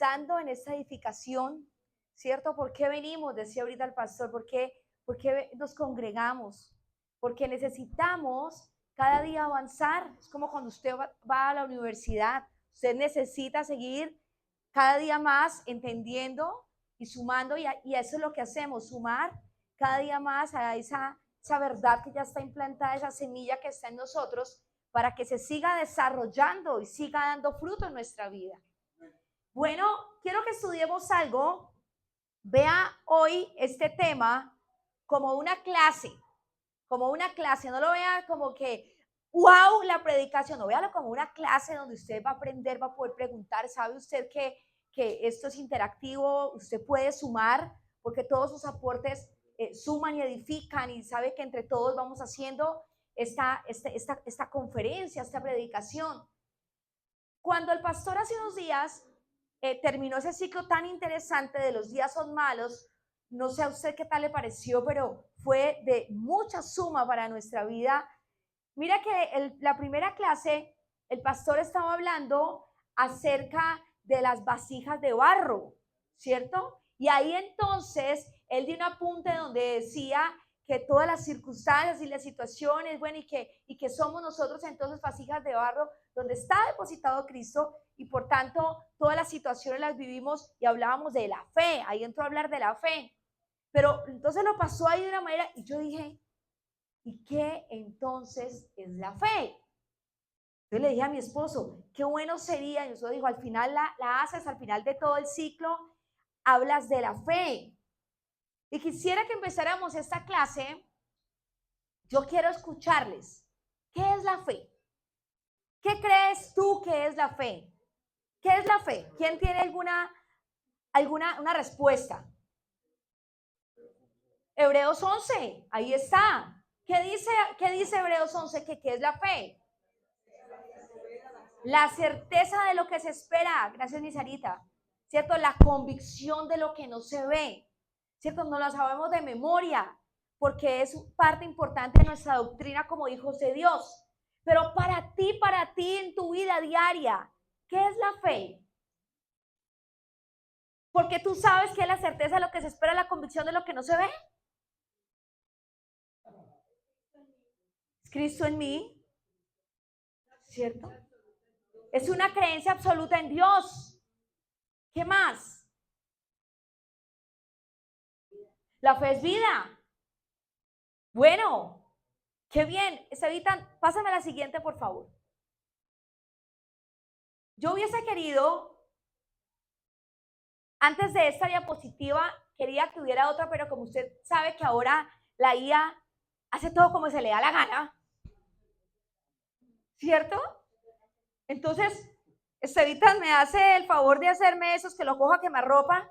avanzando en esta edificación, ¿cierto? ¿Por qué venimos? Decía ahorita el pastor, ¿por qué nos congregamos? Porque necesitamos cada día avanzar. Es como cuando usted va a la universidad, usted necesita seguir cada día más entendiendo y sumando, y eso es lo que hacemos, sumar cada día más a esa verdad que ya está implantada, esa semilla que está en nosotros, para que se siga desarrollando y siga dando fruto en nuestra vida. Bueno, quiero que estudiemos algo. Vea hoy este tema como una clase, no lo vea como que, wow, la predicación, no, véalo como una clase donde usted va a aprender, va a poder preguntar. ¿Sabe usted que esto es interactivo? Usted puede sumar, porque todos sus aportes suman y edifican, y sabe que entre todos vamos haciendo esta conferencia, esta predicación. Cuando el pastor hace unos días terminó ese ciclo tan interesante de los días son malos, no sé a usted qué tal le pareció, pero fue de mucha suma para nuestra vida. Mira que la primera clase, el pastor estaba hablando acerca de las vasijas de barro, ¿cierto? Y ahí entonces él dio un apunte donde decía que todas las circunstancias y las situaciones, bueno, y que somos nosotros entonces vasijas de barro donde está depositado Cristo, y por tanto todas las situaciones las vivimos, y hablábamos de la fe, ahí entró a hablar de la fe. Pero entonces lo pasó ahí de una manera, y yo dije, ¿y qué entonces es la fe? Yo le dije a mi esposo, qué bueno sería, y mi esposo dijo, al final la haces, al final de todo el ciclo, hablas de la fe. Y quisiera que empezáramos esta clase. Yo quiero escucharles. ¿Qué es la fe? ¿Qué crees tú que es la fe? ¿Qué es la fe? ¿Quién tiene una respuesta? Hebreos 11, ahí está. ¿Qué dice Hebreos 11? ¿Qué es la fe? La certeza de lo que se espera. Gracias, mi Sarita. ¿Cierto? La convicción de lo que no se ve. ¿Cierto? No la sabemos de memoria, porque es parte importante de nuestra doctrina como hijos de Dios. Pero para ti en tu vida diaria, ¿qué es la fe? Porque tú sabes que es la certeza de lo que se espera, la convicción de lo que no se ve. Es Cristo en mí, ¿cierto? Es una creencia absoluta en Dios. ¿Qué más? La fe es vida. Bueno, qué bien. Estevitan, pásame a la siguiente, por favor. Yo hubiese querido, antes de esta diapositiva, quería que hubiera otra, pero como usted sabe que ahora la IA hace todo como se le da la gana, ¿cierto? Entonces, Estevitan me hace el favor de hacerme esos, que lo coja, que me arropa,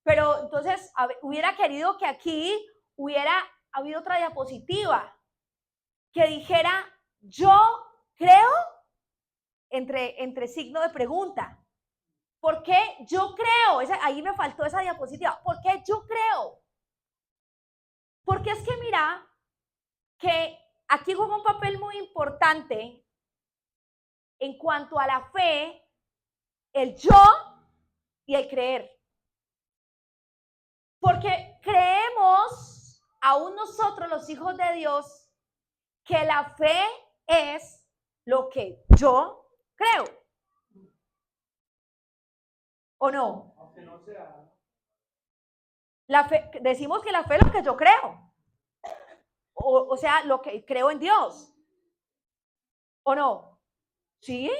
pero entonces hubiera querido que aquí hubiera habido otra diapositiva que dijera, yo creo, entre signo de pregunta. ¿Por qué yo creo? Ahí me faltó esa diapositiva. ¿Por qué yo creo? Porque es que mira, que aquí juega un papel muy importante en cuanto a la fe, el yo y el creer. Porque creemos, aún nosotros los hijos de Dios, que la fe es lo que yo creo. ¿O no? Aunque no sea. La fe, decimos que la fe es lo que yo creo. O sea, lo que creo en Dios. ¿O no? ¿Sí?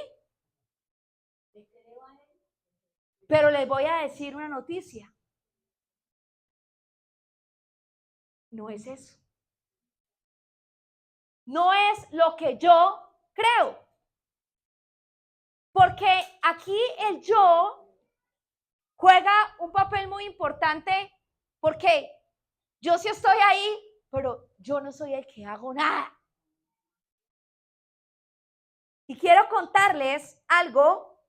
Pero les voy a decir una noticia. No es eso. No es lo que yo creo. Porque aquí el yo juega un papel muy importante, porque yo sí estoy ahí, pero yo no soy el que hago nada. Y quiero contarles algo.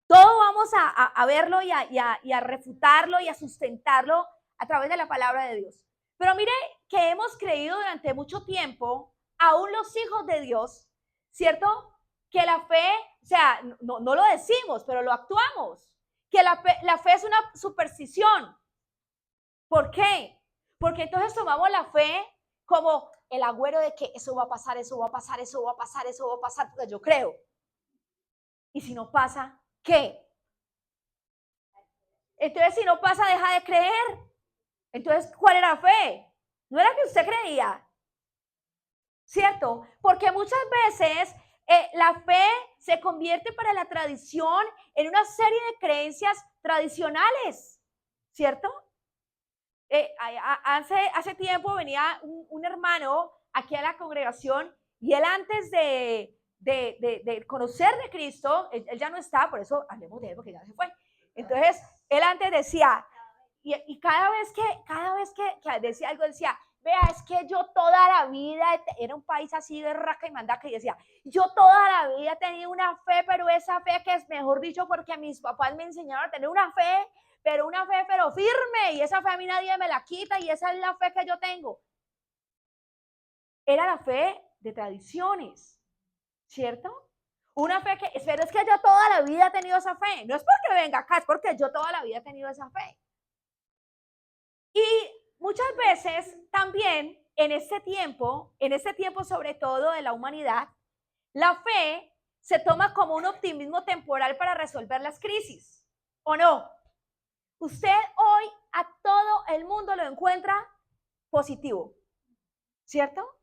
Todo vamos a verlo y a refutarlo y a sustentarlo a través de la palabra de Dios. Pero mire que hemos creído durante mucho tiempo, aún los hijos de Dios, ¿cierto? Que la fe, o sea, no lo decimos, pero lo actuamos. que la fe es una superstición. ¿Por qué? Porque entonces tomamos la fe como el agüero de que eso va a pasar, eso va a pasar, eso va a pasar, eso va a pasar, porque yo creo. Y si no pasa, ¿qué? Entonces, si no pasa, deja de creer. Entonces, ¿cuál era la fe? No era que usted creía, ¿cierto? Porque muchas veces la fe se convierte para la tradición en una serie de creencias tradicionales, ¿cierto? Hace tiempo venía un hermano aquí a la congregación y él antes de conocer de Cristo, él ya no está, por eso hablemos de él porque ya se fue. Entonces, él antes decía, y cada vez que decía algo, decía, vea, es que yo toda la vida, era un país así de raca y mandaca, y decía, yo toda la vida he tenido una fe, pero esa fe que es, mejor dicho, porque mis papás me enseñaron a tener una fe, pero firme, y esa fe a mí nadie me la quita, y esa es la fe que yo tengo. Era la fe de tradiciones, ¿cierto? Una fe que, pero es que yo toda la vida he tenido esa fe, no es porque venga acá, es porque yo toda la vida he tenido esa fe. Y muchas veces también en este tiempo sobre todo de la humanidad, la fe se toma como un optimismo temporal para resolver las crisis, ¿o no? Usted hoy a todo el mundo lo encuentra positivo, ¿cierto?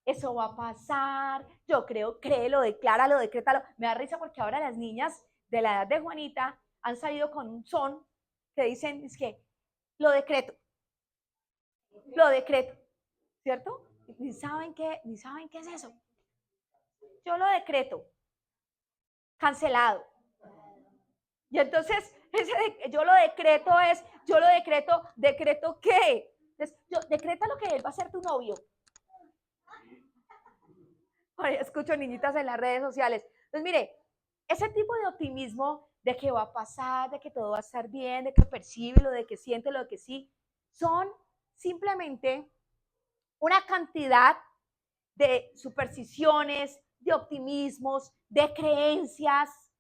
Eso va a pasar, yo creo, créelo, decláralo, decrétalo. Me da risa porque ahora las niñas de la edad de Juanita han salido con un son que dicen, es que lo decreto, ¿cierto? Ni saben qué es eso. Yo lo decreto, cancelado. Y entonces, yo lo decreto ¿qué? Yo decreta lo que él va a ser tu novio. Ahora escucho niñitas en las redes sociales. Entonces, mire, ese tipo de optimismo de que va a pasar, de que todo va a estar bien, de que percibe lo de que siente lo de que sí, son simplemente una cantidad de supersticiones, de optimismos, de creencias,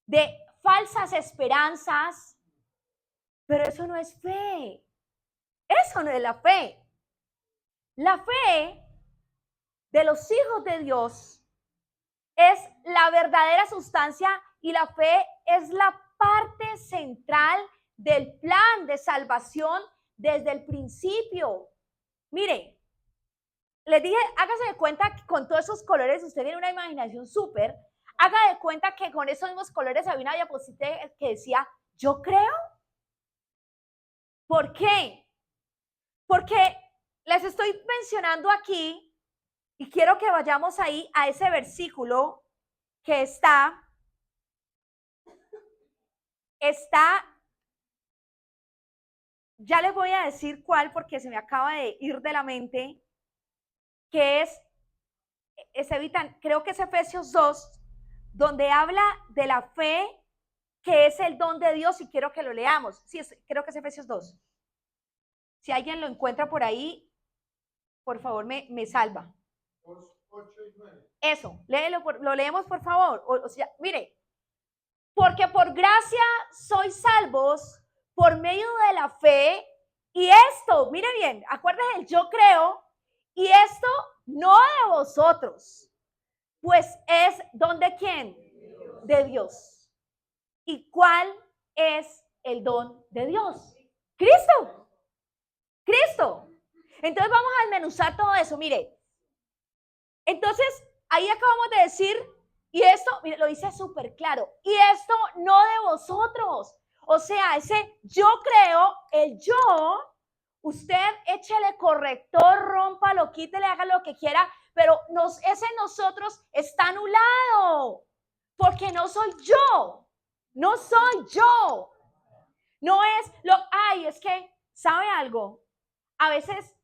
de falsas esperanzas, pero eso no es fe. Eso no es la fe. La fe de los hijos de Dios es la verdadera sustancia y la fe es la parte central del plan de salvación desde el principio. Mire, les dije, hágase de cuenta que con todos esos colores usted tiene una imaginación súper. Haga de cuenta que con esos mismos colores había una diapositiva que decía, yo creo. ¿Por qué? Porque les estoy mencionando aquí y quiero que vayamos ahí a ese versículo que está, ya les voy a decir cuál porque se me acaba de ir de la mente, que creo que es Efesios 2, donde habla de la fe que es el don de Dios y quiero que lo leamos. Sí, creo que es Efesios 2. Si alguien lo encuentra por ahí, por favor me salva. 8 y 9. Eso, léelo, lo leemos por favor. O sea, mire, porque por gracia sois salvos por medio de la fe, y esto, mire bien, acuérdense del yo creo, y esto no de vosotros, pues es don de ¿quién? De Dios. ¿Y cuál es el don de Dios? Cristo. Entonces vamos a desmenuzar todo eso, mire. Entonces, ahí acabamos de decir, y esto, mire, lo dice súper claro, y esto no de vosotros. O sea, ese yo creo, el yo, usted échele corrector, rómpalo, quítele, haga lo que quiera, pero ese nosotros está anulado, porque no soy yo, no es es que, ¿sabe algo? A veces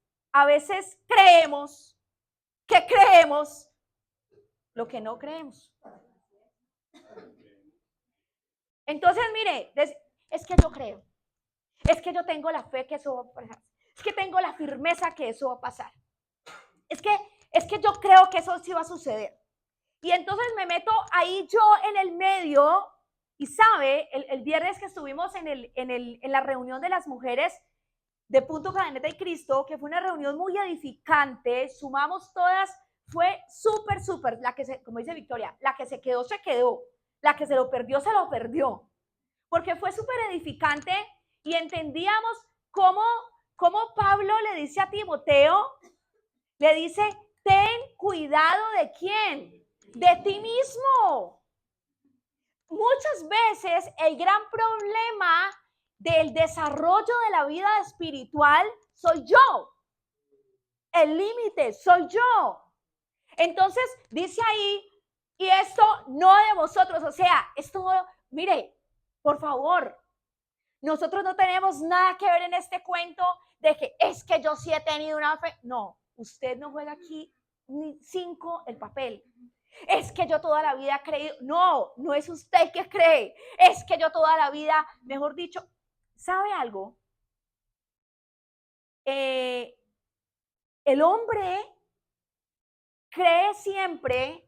creemos lo que no creemos. Entonces, mire, es que yo creo, es que yo tengo la fe que eso va a pasar, es que tengo la firmeza que eso va a pasar, es que yo creo que eso sí va a suceder. Y entonces me meto ahí yo en el medio Y sabe, el viernes que estuvimos en la reunión de las mujeres de Punto Cadeneta y Cristo, que fue una reunión muy edificante, sumamos todas, fue súper, como dice Victoria, la que se quedó, la que se lo perdió, porque fue súper edificante y entendíamos cómo Pablo le dice a Timoteo, le dice, ten cuidado de quién, de ti mismo. Muchas veces el gran problema del desarrollo de la vida espiritual soy yo. El límite soy yo. Entonces dice ahí, y esto no de vosotros, o sea, esto, mire, por favor, nosotros no tenemos nada que ver en este cuento de que es que yo sí he tenido una fe. No, usted no juega aquí ni 5 el papel. Es que yo toda la vida he creído. No, no es usted que cree. Es que yo toda la vida, mejor dicho, ¿sabe algo? El hombre cree siempre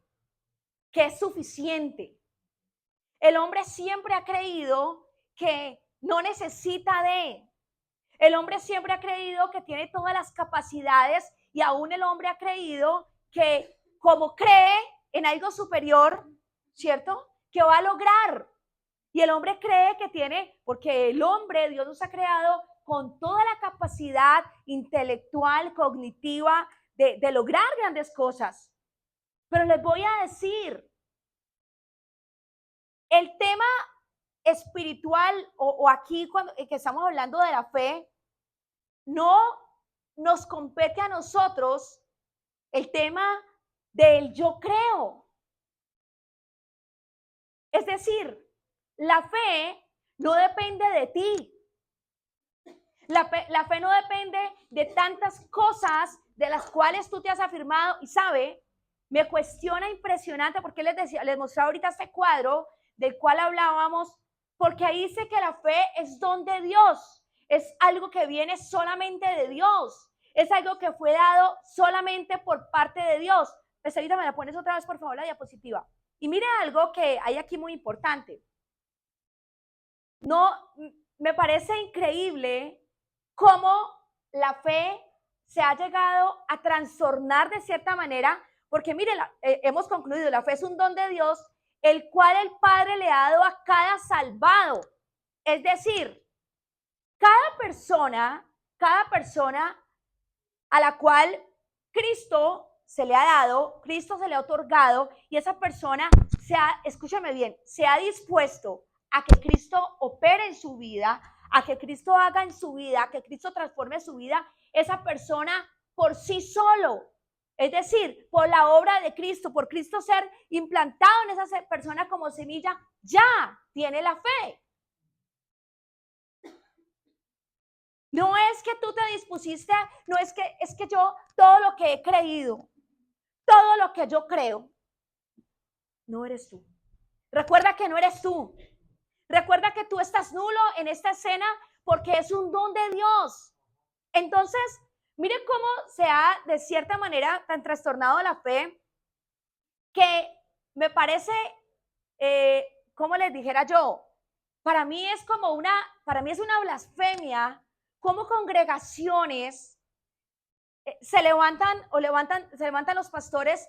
que es suficiente. El hombre siempre ha creído que no necesita de. El hombre siempre ha creído que tiene todas las capacidades y aún el hombre ha creído que como cree en algo superior, ¿cierto? Que va a lograr. Y el hombre cree que tiene, porque el hombre, Dios nos ha creado con toda la capacidad intelectual, cognitiva, de lograr grandes cosas. Pero les voy a decir, el tema espiritual o aquí cuando que estamos hablando de la fe, no nos compete a nosotros el tema del yo creo. Es decir, la fe no depende de ti. La fe no depende de tantas cosas de las cuales tú te has afirmado. Y sabe, me cuestiona impresionante porque les mostraba ahorita este cuadro del cual hablábamos, porque ahí dice que la fe es don de Dios. Es algo que viene solamente de Dios. Es algo que fue dado solamente por parte de Dios. Pues ahorita me la pones otra vez, por favor, la diapositiva. Y mire algo que hay aquí muy importante. No, me parece increíble cómo la fe se ha llegado a trastornar de cierta manera, porque mire, hemos concluido, la fe es un don de Dios, el cual el Padre le ha dado a cada salvado. Es decir, cada persona a la cual Cristo se le ha dado, Cristo se le ha otorgado, y esa persona escúchame bien, se ha dispuesto a que Cristo opere en su vida, a que Cristo haga en su vida, a que Cristo transforme su vida, esa persona por sí solo, es decir, por la obra de Cristo, por Cristo ser implantado en esa persona como semilla, ya tiene la fe. No es que tú te dispusiste, no es que yo todo lo que he creído, todo lo que yo creo, no eres tú. Recuerda que no eres tú. Recuerda que tú estás nulo en esta escena porque es un don de Dios. Entonces, mire cómo se ha de cierta manera tan trastornado la fe que me parece, como les dijera yo, para mí es una blasfemia cómo congregaciones se levantan los pastores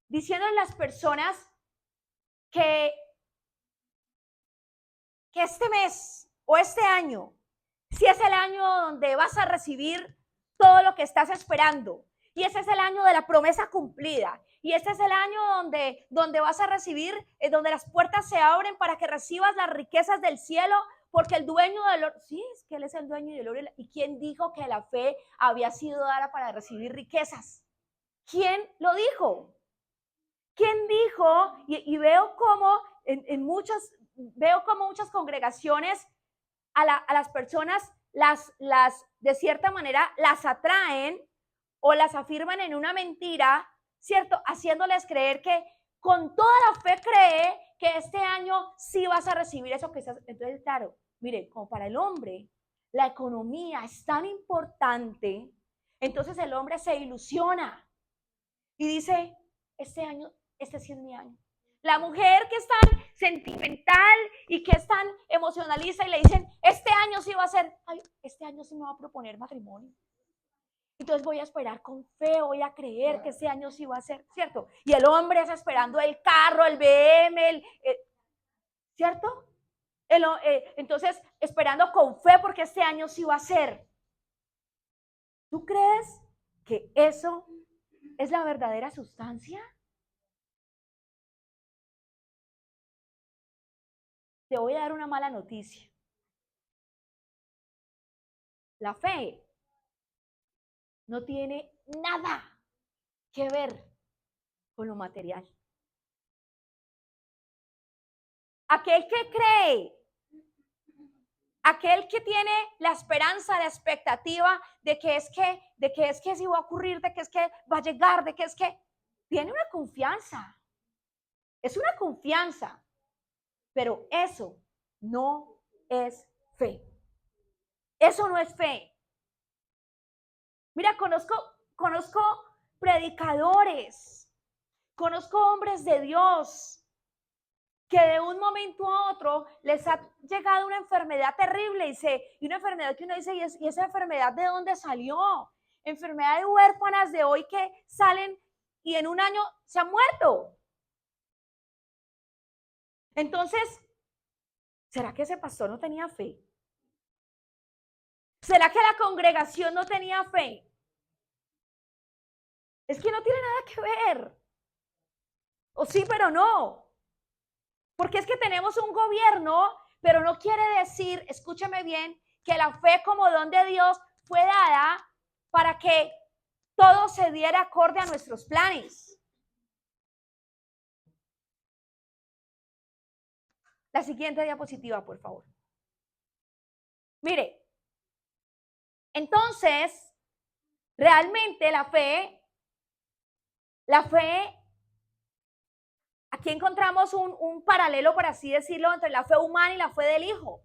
diciendo a las personas que este mes o este año, si es el año donde vas a recibir todo lo que estás esperando, y ese es el año de la promesa cumplida, y este es el año donde vas a recibir, donde las puertas se abren para que recibas las riquezas del cielo, porque el dueño del oro, sí, es que él es el dueño del oro. ¿Y quién dijo que la fe había sido dada para recibir riquezas? ¿Quién lo dijo? ¿Quién dijo? Y veo como muchas congregaciones a las personas las de cierta manera las atraen o las afirman en una mentira, ¿cierto? Haciéndoles creer que con toda la fe cree que este año sí vas a recibir eso que estás. Entonces, claro, mire, como para el hombre la economía es tan importante, entonces el hombre se ilusiona y dice, este año, este sí es mi año. La mujer que es tan sentimental y que es tan emocionalista y le dicen, este año sí va a ser, ay, este año sí me va a proponer matrimonio. Entonces voy a esperar con fe, voy a creer que este año sí va a ser, ¿cierto? Y el hombre está esperando el carro, el BM, ¿cierto? Entonces, esperando con fe porque este año sí va a ser. ¿Tú crees que eso es la verdadera sustancia? Te voy a dar una mala noticia. La fe no tiene nada que ver con lo material. Aquel que cree, aquel que tiene la esperanza, la expectativa de que es que sí va a ocurrir, de que es que va a llegar, de que es que tiene una confianza. Es una confianza, pero eso no es fe. Eso no es fe. Mira, conozco predicadores, conozco hombres de Dios que de un momento a otro les ha llegado una enfermedad terrible y una enfermedad que uno dice, ¿y esa enfermedad de dónde salió? Enfermedades huérfanas de hoy que salen y en un año se han muerto. Entonces, ¿será que ese pastor no tenía fe? ¿Será que la congregación no tenía fe? Es que no tiene nada que ver. O sí, pero no. Porque es que tenemos un gobierno, pero no quiere decir, escúcheme bien, que la fe como don de Dios fue dada para que todo se diera acorde a nuestros planes. La siguiente diapositiva, por favor. Mire, entonces, realmente la fe, aquí encontramos un paralelo, por así decirlo, entre la fe humana y la fe del Hijo.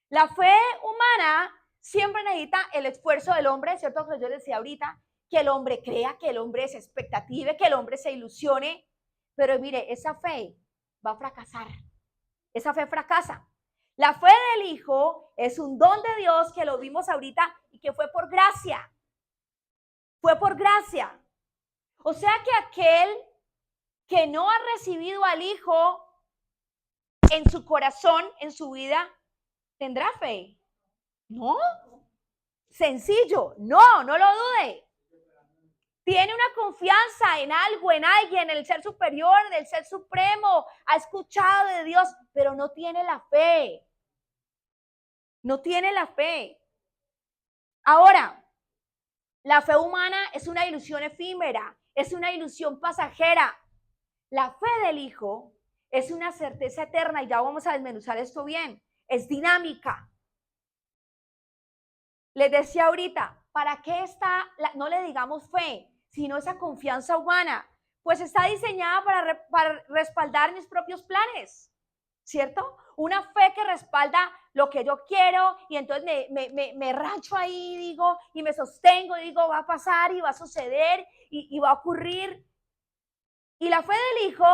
La fe humana siempre necesita el esfuerzo del hombre, ¿cierto? Que yo decía ahorita, que el hombre crea, que el hombre se expectative, que el hombre se ilusione. Pero mire, esa fe va a fracasar. Esa fe fracasa. La fe del Hijo es un don de Dios que lo vimos ahorita y que fue por gracia. Fue por gracia. O sea que aquel que no ha recibido al Hijo en su corazón, en su vida, ¿tendrá fe? No. Sencillo. No lo dude. Tiene una confianza en algo, en alguien, en el ser superior, en el ser supremo. Ha escuchado de Dios, pero no tiene la fe. No tiene la fe. Ahora, la fe humana es una ilusión efímera, es una ilusión pasajera. La fe del Hijo es una certeza eterna y ya vamos a desmenuzar esto bien. Es dinámica. Les decía ahorita, ¿para qué está, no le digamos fe, sino esa confianza humana? Pues está diseñada para respaldar mis propios planes, ¿cierto? Una fe que respalda lo que yo quiero y entonces me rancho ahí, digo, y me sostengo y digo, va a pasar y va a suceder y va a ocurrir. Y la fe del Hijo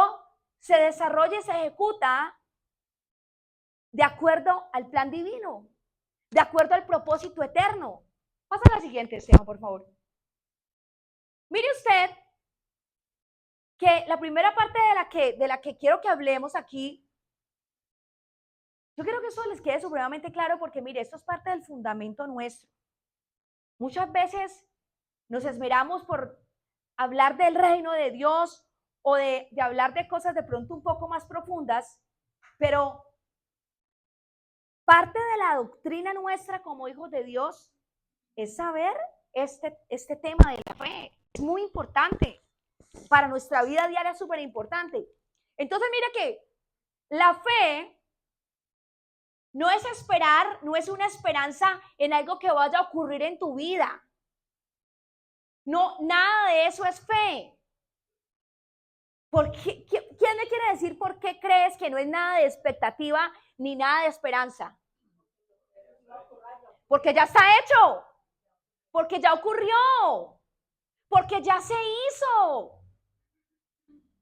se desarrolla y se ejecuta de acuerdo al plan divino, de acuerdo al propósito eterno. Pasa a la siguiente, Esteban, por favor. Mire usted que la primera parte de la que quiero que hablemos aquí, yo quiero que eso les quede supremamente claro porque mire, esto es parte del fundamento nuestro. Muchas veces nos esmeramos por hablar del reino de Dios o de hablar de cosas de pronto un poco más profundas, pero parte de la doctrina nuestra como hijos de Dios es saber este tema de la fe. Es muy importante. Para nuestra vida diaria es súper importante. Entonces, mira que la fe no es esperar, no es una esperanza en algo que vaya a ocurrir en tu vida. No, nada de eso es fe. ¿Quién me quiere decir por qué crees que no es nada de expectativa ni nada de esperanza? Porque ya está hecho. Porque ya ocurrió. Porque ya se hizo.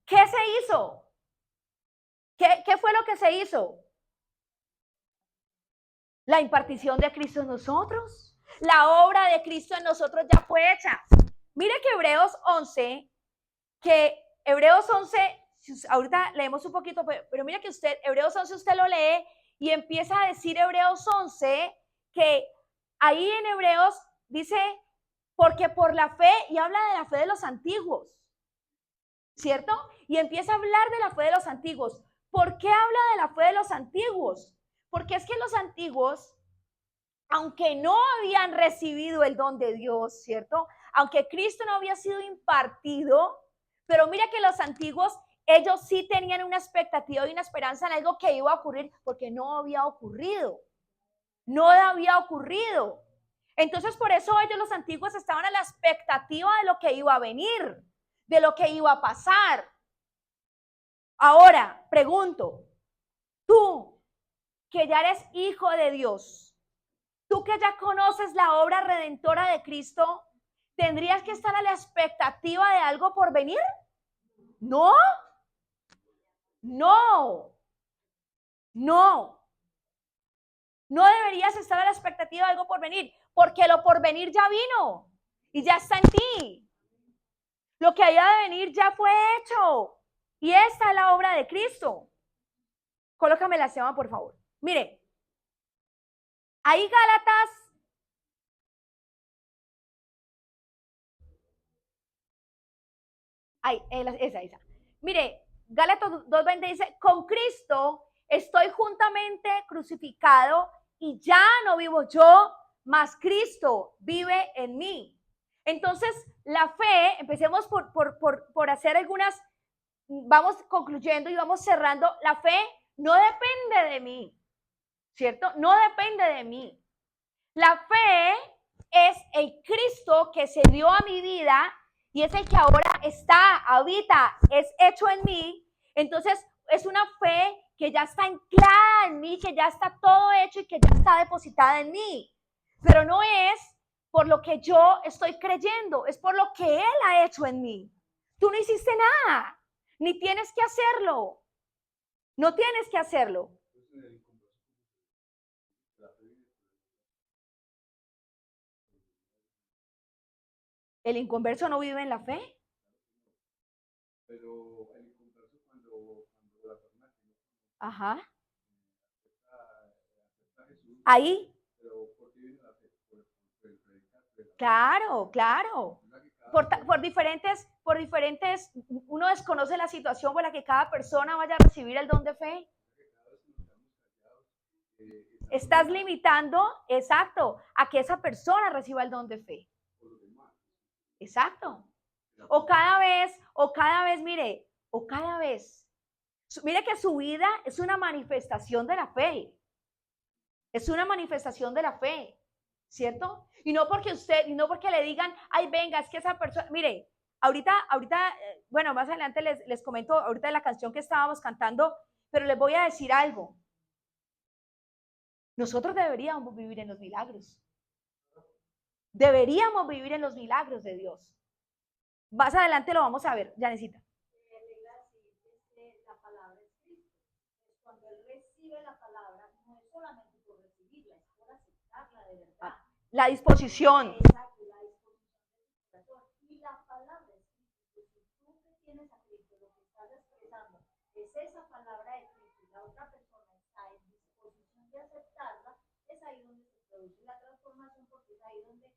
¿Qué se hizo? ¿Qué fue lo que se hizo? La impartición de Cristo en nosotros. La obra de Cristo en nosotros ya fue hecha. Mire que Hebreos 11, ahorita leemos un poquito, pero mira que Hebreos 11 usted lo lee y empieza a decir Hebreos 11 que ahí en Hebreos dice, porque por la fe, y habla de la fe de los antiguos, ¿cierto? Y empieza a hablar de la fe de los antiguos. ¿Por qué habla de la fe de los antiguos? Porque es que los antiguos, aunque no habían recibido el don de Dios, ¿cierto? Aunque Cristo no había sido impartido, pero mira que los antiguos, ellos sí tenían una expectativa y una esperanza en algo que iba a ocurrir, porque no había ocurrido. No había ocurrido. Entonces, por eso ellos, los antiguos, estaban a la expectativa de lo que iba a venir, de lo que iba a pasar. Ahora, pregunto, tú, que ya eres hijo de Dios, tú que ya conoces la obra redentora de Cristo, ¿tendrías que estar a la expectativa de algo por venir? No, no, no. No deberías estar a la expectativa de algo por venir, porque lo por venir ya vino y ya está en ti. Lo que haya de venir ya fue hecho. Y esta es la obra de Cristo. Colócame la cima, por favor. Mire, ahí Gálatas. Ahí, esa. Mire, Gálatas 2:20 dice, con Cristo estoy juntamente crucificado y ya no vivo yo, mas Cristo vive en mí. Entonces, la fe, empecemos por hacer algunas, vamos concluyendo y vamos cerrando. La fe no depende de mí, ¿cierto? No depende de mí. La fe es el Cristo que se dio a mi vida y es el que ahora habita, es hecho en mí. Entonces, es una fe que ya está anclada en mí, que ya está todo hecho y que ya está depositada en mí. Pero no es por lo que yo estoy creyendo, es por lo que Él ha hecho en mí. Tú no hiciste nada, ni tienes que hacerlo. No tienes que hacerlo. ¿El inconverso no vive en la fe? Pero el inconverso cuando la persona Ajá. acepta a Jesús, Ahí. pero ¿por qué viene la fe? Por el predicar. Claro, claro. Por diferentes, uno desconoce la situación por la que cada persona vaya a recibir el don de fe. Estás limitando, exacto, a que esa persona reciba el don de fe. Exacto. O cada vez, mire, mire que su vida es una manifestación de la fe. Es una manifestación de la fe, ¿cierto? Y no porque le digan, ay, venga, es que esa persona, mire, ahorita, bueno, más adelante les comento ahorita de la canción que estábamos cantando, pero les voy a decir algo. Nosotros deberíamos vivir en los milagros. Deberíamos vivir en los milagros de Dios. Más adelante lo vamos a ver, Janecita. La palabra es Cristo. Cuando él recibe la palabra, no es solamente por recibirla, es por aceptarla de verdad. La disposición. Exacto, la disposición de su corazón. Y la palabra es Cristo. Si tú que tienes a Cristo, lo que estás expresando es esa palabra de Cristo y la otra persona está en disposición de aceptarla, es ahí donde se produce la transformación, porque es ahí donde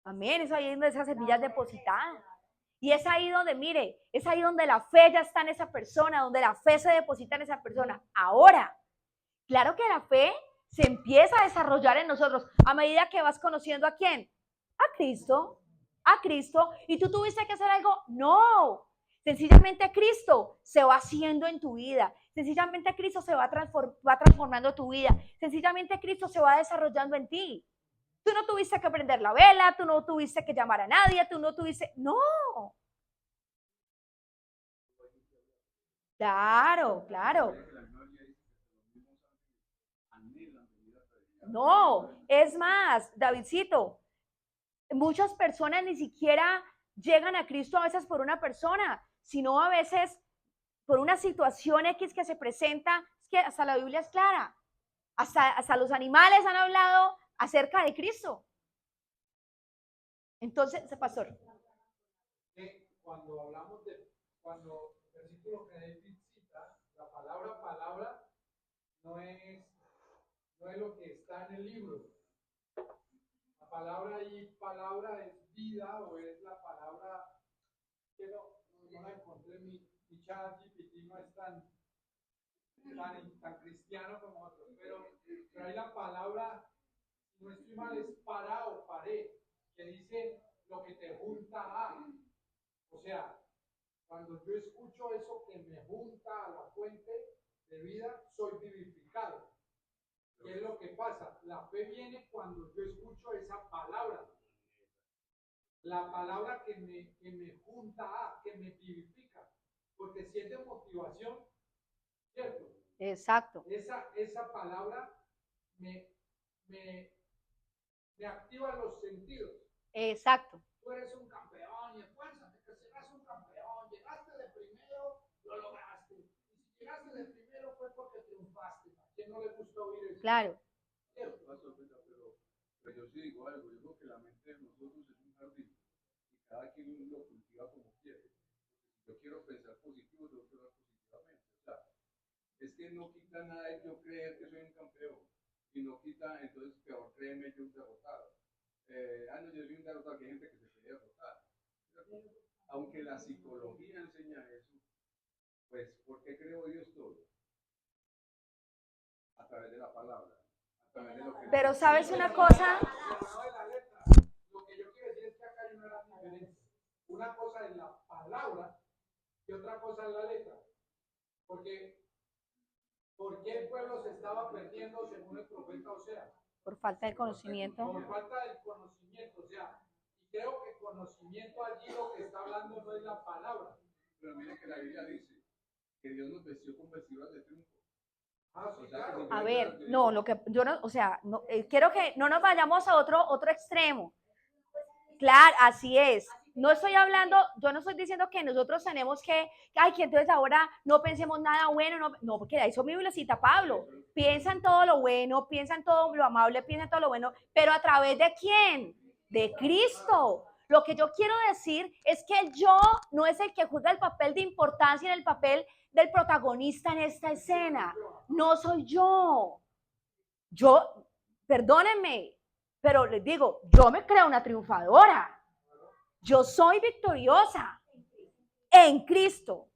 amén, es ahí donde esa semilla es depositada. Y es ahí donde, mire, es ahí donde la fe ya está en esa persona, donde la fe se deposita en esa persona. Ahora, claro que la fe se empieza a desarrollar en nosotros a medida que vas conociendo a quién, a Cristo, y tú tuviste que hacer algo, no, sencillamente Cristo se va haciendo en tu vida, sencillamente Cristo se va transformando tu vida, sencillamente Cristo se va desarrollando en ti. Tú no tuviste que prender la vela, tú no tuviste que llamar a nadie, tú no tuviste, no. Claro, claro. No, es más, Davidcito, muchas personas ni siquiera llegan a Cristo a veces por una persona, sino a veces por una situación X que se presenta, es que hasta la Biblia es clara. Hasta los animales han hablado acerca de Cristo. Entonces, pastor. Cuando hablamos cuando el versículo que David cita, la palabra no es lo que está en el libro. La palabra es vida, o es la palabra que no la encontré, mi chat GPT no es tan cristiano como otros, pero ahí la palabra, si no estoy mal, es para o paré, que dice lo que te junta a. O sea, cuando yo escucho eso que me junta a la fuente de vida, soy vivificado. ¿Qué es lo que pasa? La fe viene cuando yo escucho esa palabra. La palabra que me junta a, que me vivifica. Porque si es de motivación, ¿cierto? Exacto. Esa palabra me activa los sentidos. Exacto. Tú eres un campeón y esfuérzate que serás un campeón. Llegaste de primero, lo lograste. Y si llegaste de primero fue porque triunfaste. ¿A quién no le gusta oír eso? Claro. Pero yo sí digo algo, yo creo que la mente de nosotros es un jardín y cada quien lo cultiva como quiere. Yo quiero pensar positivo, yo quiero pensar positivamente. O sea, es que no quita nada de yo creer que soy un campeón y no quita, entonces peor créeme yo un derrotado. No, yo soy un derrotado, que hay gente que se quiere derrotar. Aunque la psicología enseña eso, pues, ¿por qué creo yo esto? A través de la palabra. A través de lo que Pero sabes una cosa. Lo que yo quiero decir es que acá hay una gran diferencia. Una cosa es la palabra y otra cosa es la letra. Porque ¿por qué el pueblo se estaba perdiendo según el profeta Oseas? Por falta de conocimiento. Por falta del conocimiento, o sea, y creo que conocimiento allí lo que está hablando no es la palabra. Pero mire que la Biblia dice que Dios nos vestió con vestiduras de triunfo. Sí, claro. A ver, no, lo que yo no, o sea, no, quiero que no nos vayamos a otro extremo. Claro, así es. No estoy hablando, yo no estoy diciendo que nosotros tenemos que entonces ahora no pensemos nada bueno, no, porque de eso mismo lo cita Pablo. Piensa en todo lo bueno, piensa en todo lo amable, piensa en todo lo bueno, pero ¿a través de quién? De Cristo. Lo que yo quiero decir es que el yo no es el que juzga el papel de importancia en el papel del protagonista en esta escena. No soy yo. Yo, perdónenme, pero les digo, yo me creo una triunfadora. Yo soy victoriosa en Cristo.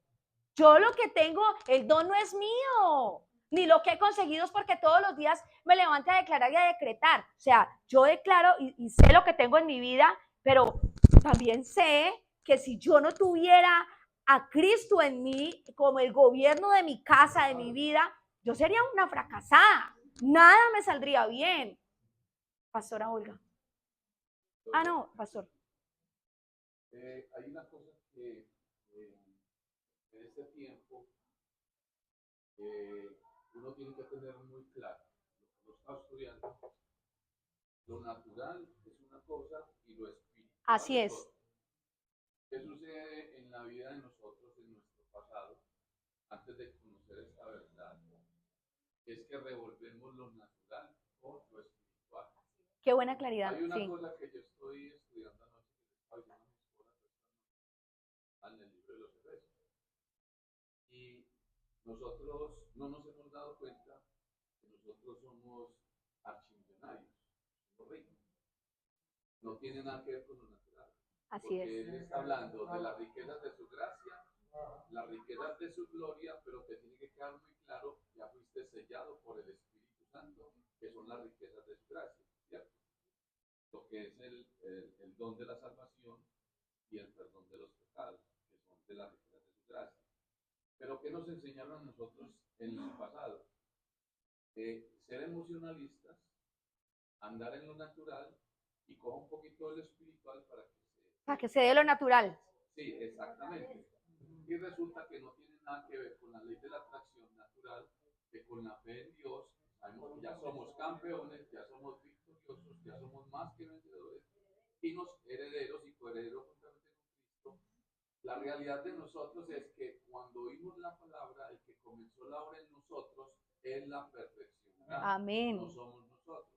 Yo lo que tengo, el don no es mío, ni lo que he conseguido es porque todos los días me levanto a declarar y a decretar. O sea, yo declaro y sé lo que tengo en mi vida, pero también sé que si yo no tuviera a Cristo en mí como el gobierno de mi casa, de mi vida, yo sería una fracasada. Nada me saldría bien. Pastora Olga. Ah, no, pastor. Hay una cosa que en este tiempo uno tiene que tener muy claro. Lo que uno está estudiando, lo natural es una cosa y lo espiritual Así es es. otra. ¿Qué sucede en la vida de nosotros, en nuestro pasado, antes de conocer esta verdad? Es que revolvemos lo natural con lo espiritual. Qué buena claridad. Hay una sí. cosa que yo estoy estudiando anoche, que les estaba diciendo a mi esposa, en el libro de los Efesios. Y nosotros no nos hemos dado cuenta que nosotros somos archimillonarios, somos ricos. No tiene nada que ver con lo natural. Así porque es. Él está hablando de las riquezas de su gracia, las riquezas de su gloria, pero te tiene que quedar muy claro, ya fuiste sellado por el Espíritu Santo, que son las riquezas de su gracia, ¿cierto? Lo que es el don de la salvación y el perdón de los pecados, que son de las riquezas de su gracia. Pero ¿qué nos enseñaron a nosotros en el pasado? Ser emocionalistas, andar en lo natural y coja un poquito de lo espiritual Para que se dé lo natural. Sí, exactamente. Y resulta que no tiene nada que ver con la ley de la atracción natural, que con la fe en Dios, sabemos que ya somos campeones, ya somos victoriosos, ya somos más que vencedores, y nos herederos y coherederos juntamente con Cristo La realidad de nosotros es que cuando oímos la palabra, el que comenzó la obra en nosotros, Él la perfeccionará. Amén. No somos nosotros.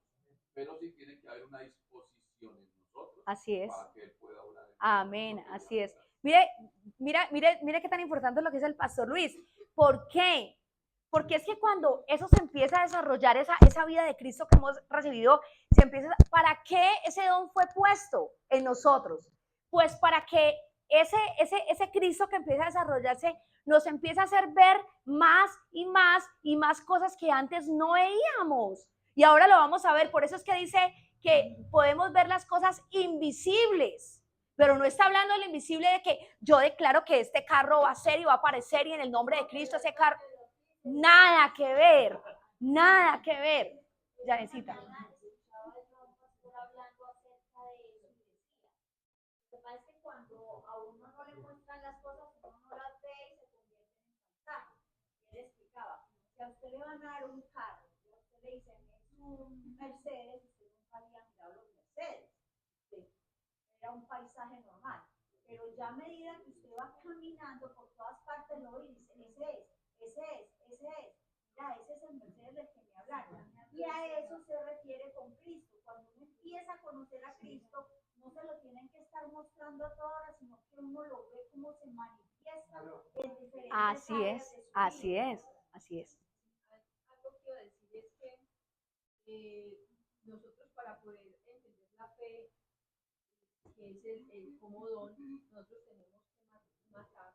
Pero sí tiene que haber una disposición en nosotros Así es. para que Él pueda obrar en nosotros. Amén, así es. Mire qué tan importante es lo que dice el pastor Luis. ¿Por qué? Porque es que cuando eso se empieza a desarrollar, esa vida de Cristo que hemos recibido, ¿para qué ese don fue puesto en nosotros? Pues para que ese Cristo que empieza a desarrollarse nos empieza a hacer ver más y más y más cosas que antes no veíamos. Y ahora lo vamos a ver, por eso es que dice que podemos ver las cosas invisibles, pero no está hablando de lo invisible de que yo declaro que este carro va a ser y va a aparecer y en el nombre de Cristo ese carro, nada que ver, nada que ver. Janecita. Es que cuando a uno no le muestran las cosas, uno no las ve y se convierten en paisajes. Él explicaba, si a usted le van a dar un carro, y a usted le dicen es un Mercedes, usted nunca había mirado los Mercedes. Era un paisaje normal. Pero ya a medida que usted va caminando por todas partes, lo ve y dice, ese es. Mira, ese es el Mercedes del que me hablaron. Y a eso se refiere con Cristo. Cuando uno empieza a conocer a Cristo, no se lo tienen que estar mostrando a toda hora, sino que uno lo ve como se manifiesta en diferentes Así áreas es, de su así vida. es, así es. Algo que quiero decir es que nosotros para poder entender la fe, que es el como don, nosotros tenemos que matar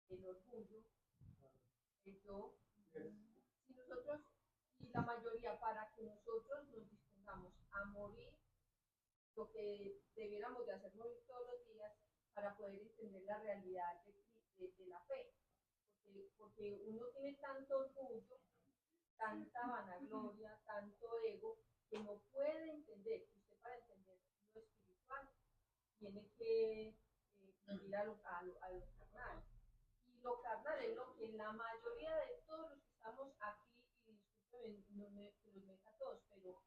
el orgullo, el yo. Si nosotros, y la mayoría, para que nosotros nos dispongamos a morir, lo que debiéramos de hacer morir todos los días para poder entender la realidad de la fe. Porque uno tiene tanto orgullo, tanta vanagloria, tanto ego, que no puede entender que usted para entender lo espiritual tiene que morir a lo carnal. Y lo carnal es lo que la mayoría de todos los que estamos aquí, y disculpen que los meta a todos, pero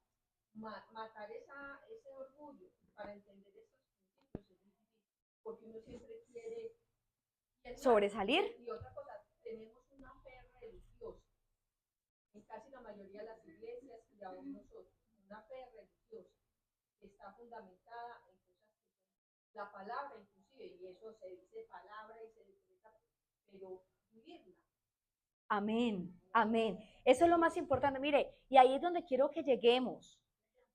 matar ese orgullo para entender estos principios es difícil, porque uno siempre quiere sobresalir. Y otra cosa, tenemos una fe religiosa en casi la mayoría de las iglesias y aún nosotros, una fe religiosa que está fundamentada en cosas que son la palabra inclusive, y eso se dice palabra y se decreta, pero vivirla. Amén, amén. Eso es lo más importante. Mire, y ahí es donde quiero que lleguemos.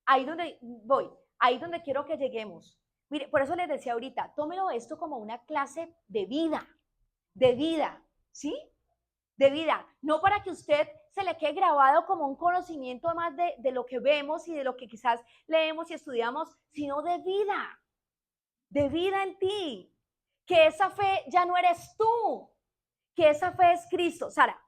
Ahí donde voy, ahí donde quiero que lleguemos. Mire, por eso les decía ahorita, tómelo esto como una clase de vida, ¿sí? De vida, no para que usted se le quede grabado como un conocimiento más de lo que vemos y de lo que quizás leemos y estudiamos, sino de vida en ti, que esa fe ya no eres tú, que esa fe es Cristo. Sara.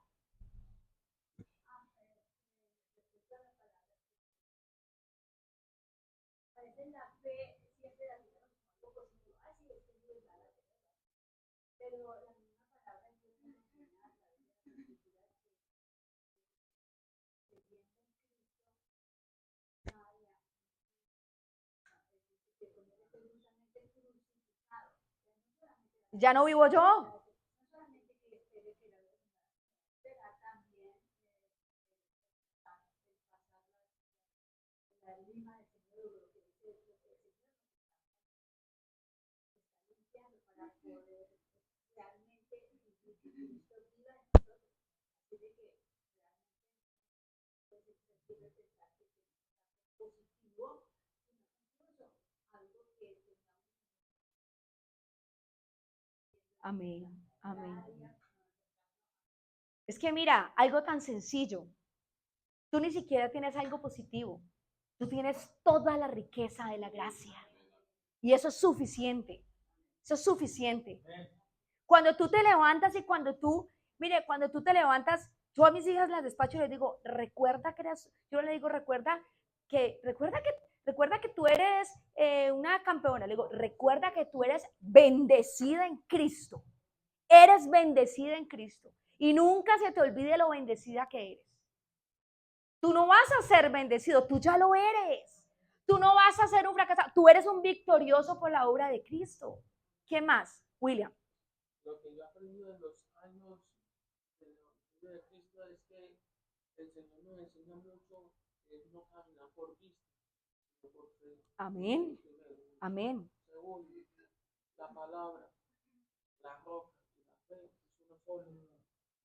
La fe siempre la tiene como algo positivo. Así es que es verdad, pero la misma palabra Dios nos enseña a través de las escrituras que creyendo en Cristo vaya que con él es justamente crucificado. Ya no vivo yo. No solamente que espere que la vida será también el pasar la lima del Señor, lo que dice el Señor limpiando para poder realmente vivir Cristo viva en nosotros. Así de que realmente puede pensar que es positivo, sino incluso algo que tengamos. Amén, amén. Es que mira, algo tan sencillo. Tú ni siquiera tienes algo positivo. Tú tienes toda la riqueza de la gracia. Y eso es suficiente. Eso es suficiente. Cuando tú te levantas y cuando tú te levantas, yo a mis hijas las despacho y les digo, yo les digo, recuerda que tú eres una campeona. Le digo, recuerda que tú eres bendecida en Cristo. Eres bendecida en Cristo. Y nunca se te olvide lo bendecida que eres. Tú no vas a ser bendecido, tú ya lo eres. Tú no vas a ser un fracasado, tú eres un victorioso por la obra de Cristo. ¿Qué más? William. Lo que yo he aprendido en los años de la vida de Cristo es que el Señor nos enseña mucho que no caminar por vista, sino por fe. Amén. Amén. Segundo, la palabra, la roca y la fe es uno solo.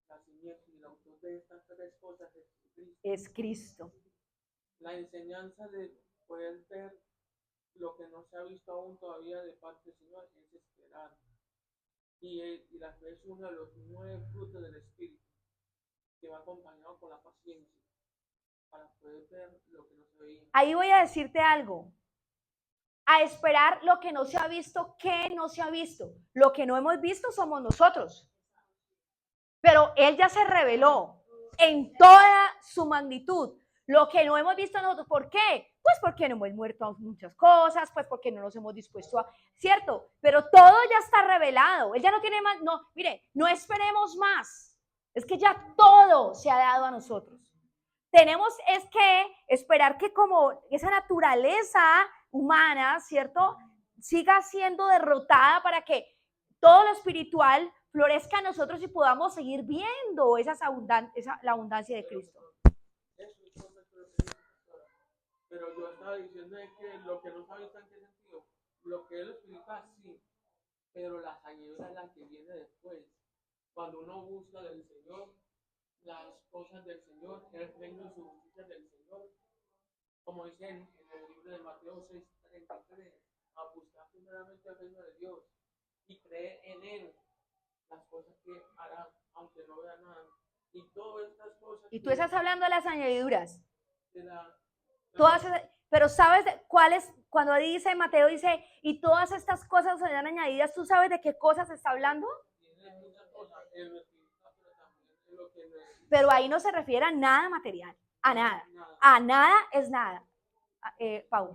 La simiente y el autor de estas tres cosas es Cristo. Es Cristo. La enseñanza de poder ver lo que no se ha visto aún todavía de parte del Señor es esperar. Y la fe es uno de los 9 frutos del Espíritu que va acompañado con la paciencia para poder ver lo que no se veía. Ahí voy a decirte algo. A esperar lo que no se ha visto, ¿qué no se ha visto? Lo que no hemos visto somos nosotros. Pero Él ya se reveló en toda su magnitud. Lo que no hemos visto nosotros, ¿por qué? Pues porque no hemos muerto a muchas cosas, pues porque no nos hemos dispuesto a, ¿cierto? Pero todo ya está revelado. Él ya no tiene más, no, mire, no esperemos más. Es que ya todo se ha dado a nosotros. Tenemos es que esperar que como esa naturaleza humana, ¿cierto? Siga siendo derrotada para que todo lo espiritual florezca en nosotros y podamos seguir viendo la abundancia de Cristo. Eso es correcto lo que dice la pastora. Pero yo estaba diciendo es que lo que no sabe está en qué sentido. Lo que él explica sí, pero la añadidura es la que viene después. Cuando uno busca del Señor, las cosas del Señor, el reino y su justicia del Señor, como dice en el libro de Mateo 6:33, a buscar primeramente el reino de Dios y creer en Él, las cosas que hará, aunque no vea nada. Y todas estas cosas. Y tú estás hablando de las añadiduras. De todas, pero ¿sabes cuál es? Cuando dice, Mateo dice, y todas estas cosas serán añadidas, ¿tú sabes de qué cosas está hablando? Pero ahí no se refiere a nada material, a nada. A nada es nada. Pau.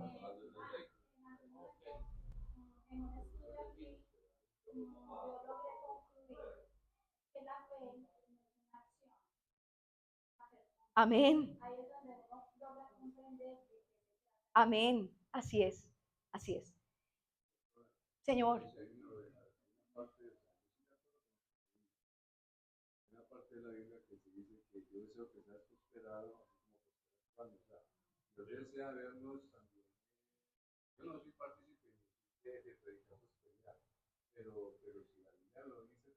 Amén. Amén. Así es. Así es. Señor. Una parte de la Biblia que se dice que yo deseo que seas prosperado, así como Dios desea vernos también. Yo no soy partícipe de predicar prosperidad, pero si la Biblia lo dice,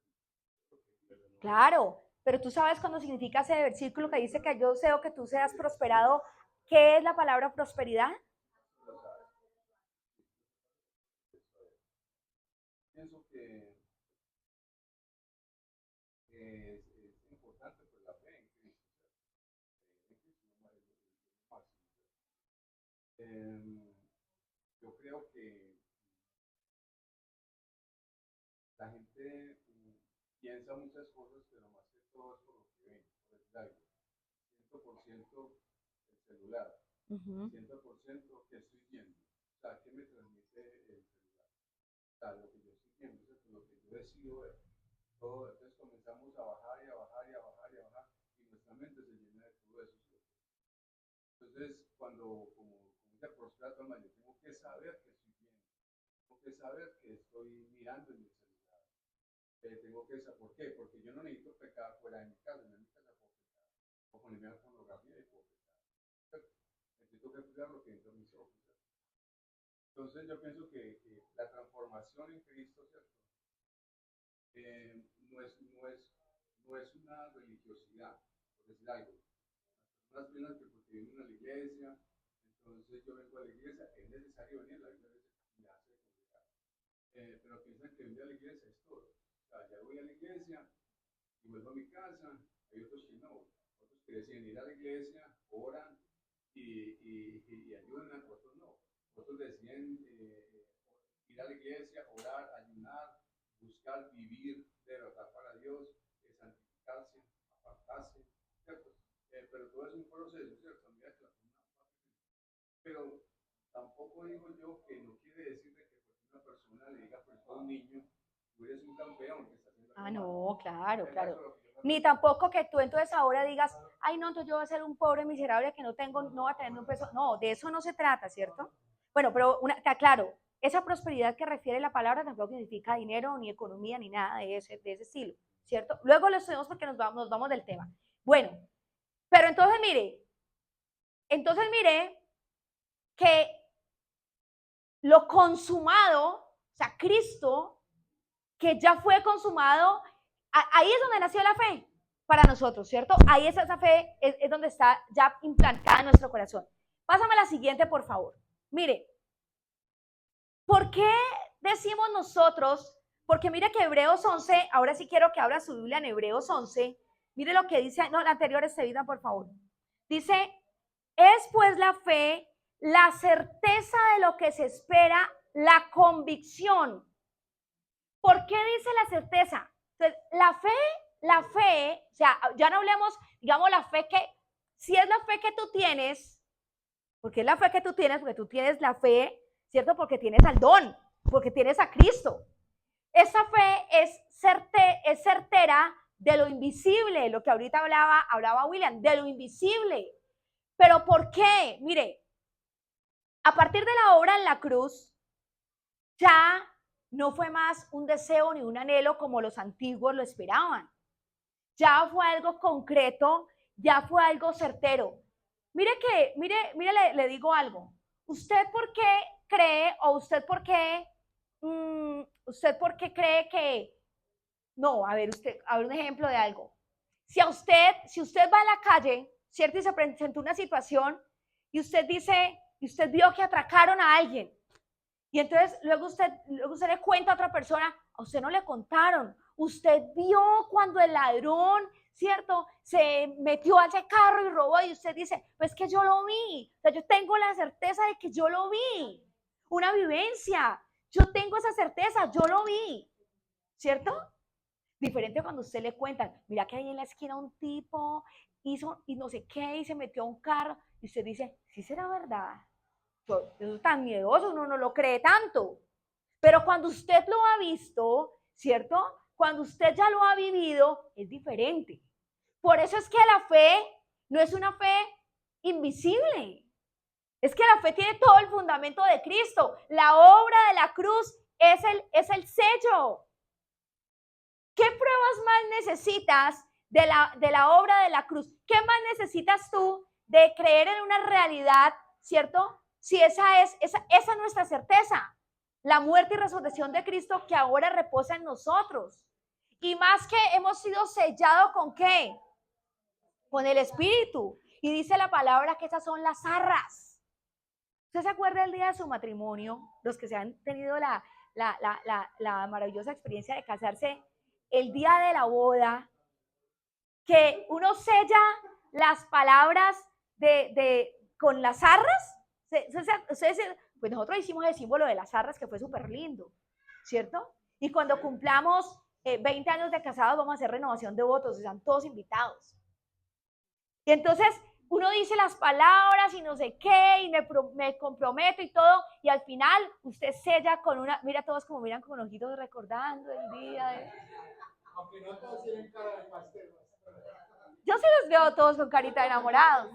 claro, pero tú sabes cuando significa ese versículo que dice que yo deseo que tú seas prosperado, ¿qué es la palabra prosperidad? pienso que es importante pues, la fe en Cristo. En Cristo no es lo máximo. Yo creo que la gente piensa muchas cosas, pero más que todo es por lo que ven, por decir algo. 100% el celular, 100% que estoy viendo. O sea, ¿qué me transmite el celular? O sea, lo que yo estoy viendo, es lo que yo decido ver. Todo, entonces comenzamos a bajar y a bajar y a bajar y a bajar y nuestra mente se llena de todo eso. Entonces, cuando como ya prospera todo el mal, yo tengo que saber que estoy viendo, tengo que saber que estoy mirando en mi celular. Tengo que saber, ¿por qué? Porque yo no necesito pecar fuera de mi casa, en mi casa puedo pecar, o ponerme a la pornografía y puedo pecar. Necesito que cuidar lo que entra en mis ojos. Entonces yo pienso que la transformación en Cristo, ¿cierto? No es una religiosidad, por decir algo. Las personas piensan que porque vienen a la iglesia, entonces yo vengo a la iglesia, es necesario venir, la iglesia me hace congregar. Pero piensan que venir a la iglesia es todo. O sea, ya voy a la iglesia y vuelvo a mi casa, hay otros que no. Otros que deciden ir a la iglesia, oran y ayudan, otros no. Otros deciden ir a la iglesia, orar, ayunar, buscar vivir de verdad para Dios, santificarse, apartarse, ¿cierto? Pero todo es un proceso, ¿cierto? Mira que pero tampoco digo yo que no quiere decir de que una persona le diga pues a un niño, tú eres un campeón que está haciendo algo no, mal. claro. Ni tampoco que tú entonces ahora digas, ay no, entonces yo voy a ser un pobre miserable que no va a tener un peso. No, de eso no se trata, ¿cierto? Bueno, pero te aclaro, esa prosperidad que refiere la palabra tampoco significa dinero, ni economía, ni nada de ese estilo, ¿cierto? Luego lo estudiamos porque nos vamos del tema. Bueno, pero entonces mire que lo consumado, o sea, Cristo, que ya fue consumado, ahí es donde nació la fe para nosotros, ¿cierto? Ahí es esa fe, es donde está ya implantada en nuestro corazón. Pásame la siguiente, por favor. Mire, ¿por qué decimos nosotros? Porque mire que Hebreos 11, ahora sí quiero que abra su Biblia en Hebreos 11, mire lo que dice, no, la anterior es seguida, por favor. Dice, es pues la fe, la certeza de lo que se espera, la convicción. ¿Por qué dice la certeza? Entonces, la fe, o sea, ya no hablemos, digamos, la fe que, si es la fe que tú tienes, porque es la fe que tú tienes, porque tú tienes la fe, ¿cierto? Porque tienes al don, porque tienes a Cristo. Esa fe es certera de lo invisible, lo que ahorita hablaba William, de lo invisible. ¿Pero por qué? Mire, a partir de la obra en la cruz, ya no fue más un deseo ni un anhelo como los antiguos lo esperaban. Ya fue algo concreto, ya fue algo certero. Mire, le digo algo. ¿Usted por qué cree o usted por qué cree que... No, a ver, un ejemplo de algo. Si usted va a la calle, ¿cierto? Y se presentó una situación y usted dice, y usted vio que atracaron a alguien. Y entonces luego usted le cuenta a otra persona, a usted no le contaron. Usted vio cuando el ladrón, ¿cierto? Se metió a ese carro y robó y usted dice, pues que yo lo vi. O sea, yo tengo la certeza de que yo lo vi. Una vivencia. Yo tengo esa certeza, yo lo vi. ¿Cierto? Diferente cuando usted le cuenta, mira que ahí en la esquina un tipo hizo y no sé qué y se metió a un carro y usted dice, sí será verdad. Eso es tan miedoso, uno no lo cree tanto. Pero cuando usted lo ha visto, ¿cierto? Cuando usted ya lo ha vivido, es diferente. Por eso es que la fe no es una fe invisible. Es que la fe tiene todo el fundamento de Cristo. La obra de la cruz es el sello. ¿Qué pruebas más necesitas de la obra de la cruz? ¿Qué más necesitas tú de creer en una realidad, ¿cierto? Si esa es nuestra certeza, la muerte y resurrección de Cristo que ahora reposa en nosotros. Y más que hemos sido sellados ¿con qué? Con el Espíritu. Y dice la palabra que esas son las arras. ¿Usted se acuerda del día de su matrimonio? Los que se han tenido la maravillosa experiencia de casarse, el día de la boda, que uno sella las palabras con las arras. Pues nosotros hicimos el símbolo de las arras, que fue súper lindo, ¿cierto? Y cuando cumplamos 20 años de casados vamos a hacer renovación de votos, están todos invitados. Y entonces uno dice las palabras y no sé qué, y me comprometo y todo, y al final usted sella con mira todos como miran con ojitos recordando el día. Aunque no todos tienen cara de pastel. Yo sí los veo todos con carita de enamorados.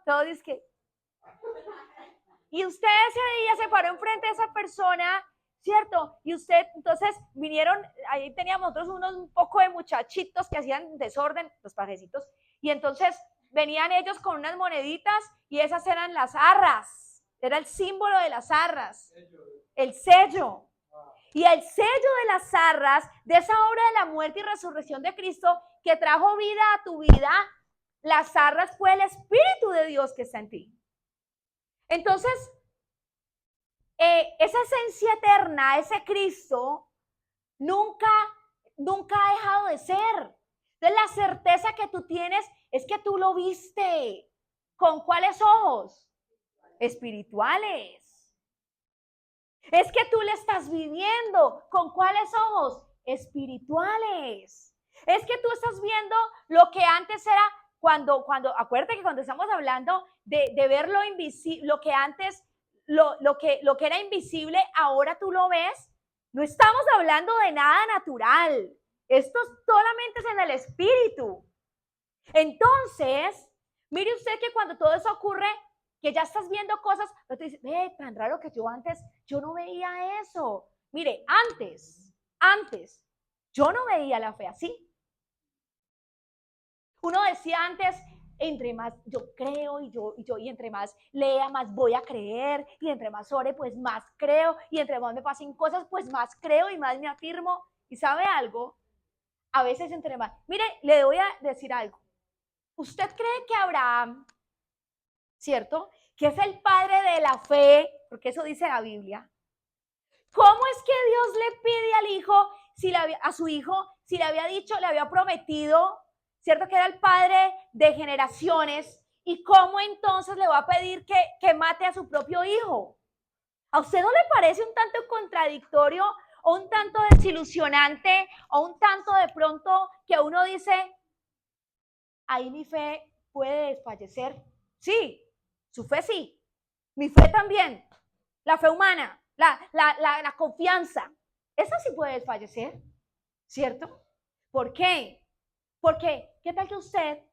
Todos es que... Y usted ese día se paró enfrente de esa persona, ¿cierto? Y usted, entonces vinieron, ahí teníamos nosotros un poco de muchachitos que hacían desorden, los pajecitos, y entonces venían ellos con unas moneditas y esas eran las arras, era el símbolo de las arras, el sello. Y el sello de las arras, de esa obra de la muerte y resurrección de Cristo que trajo vida a tu vida, las arras fue el Espíritu de Dios que está en ti. Entonces, esa esencia eterna, ese Cristo, nunca ha dejado de ser. Entonces, la certeza que tú tienes es que tú lo viste. ¿Con cuáles ojos? Espirituales. Es que tú le estás viviendo. ¿Con cuáles ojos? Espirituales. Es que tú estás viendo lo que antes era acuérdate que cuando estamos hablando de ver lo invisible, lo que antes, lo que era invisible, ahora tú lo ves. No estamos hablando de nada natural. Esto solamente es en el espíritu. Entonces, mire usted que cuando todo eso ocurre, que ya estás viendo cosas, pero tú dices, tan raro que yo no veía eso. Mire, antes, yo no veía la fe así. Uno decía antes, entre más yo creo y entre más lea, más voy a creer, y entre más ore, pues más creo, y entre más me pasen cosas, pues más creo y más me afirmo. ¿Y sabe algo? A veces entre más. Mire, le voy a decir algo. ¿Usted cree que Abraham, cierto, que es el padre de la fe, porque eso dice la Biblia, cómo es que Dios le pide al hijo, a su hijo, si le había dicho, le había prometido, cierto, que era el padre de generaciones, y cómo entonces le va a pedir que mate a su propio hijo? ¿A usted no le parece un tanto contradictorio o un tanto desilusionante o un tanto de pronto que uno dice, ahí mi fe puede desfallecer? Sí, su fe sí, mi fe también, la fe humana, la confianza, esa sí puede desfallecer, ¿cierto? ¿Por qué? Porque, ¿qué tal que usted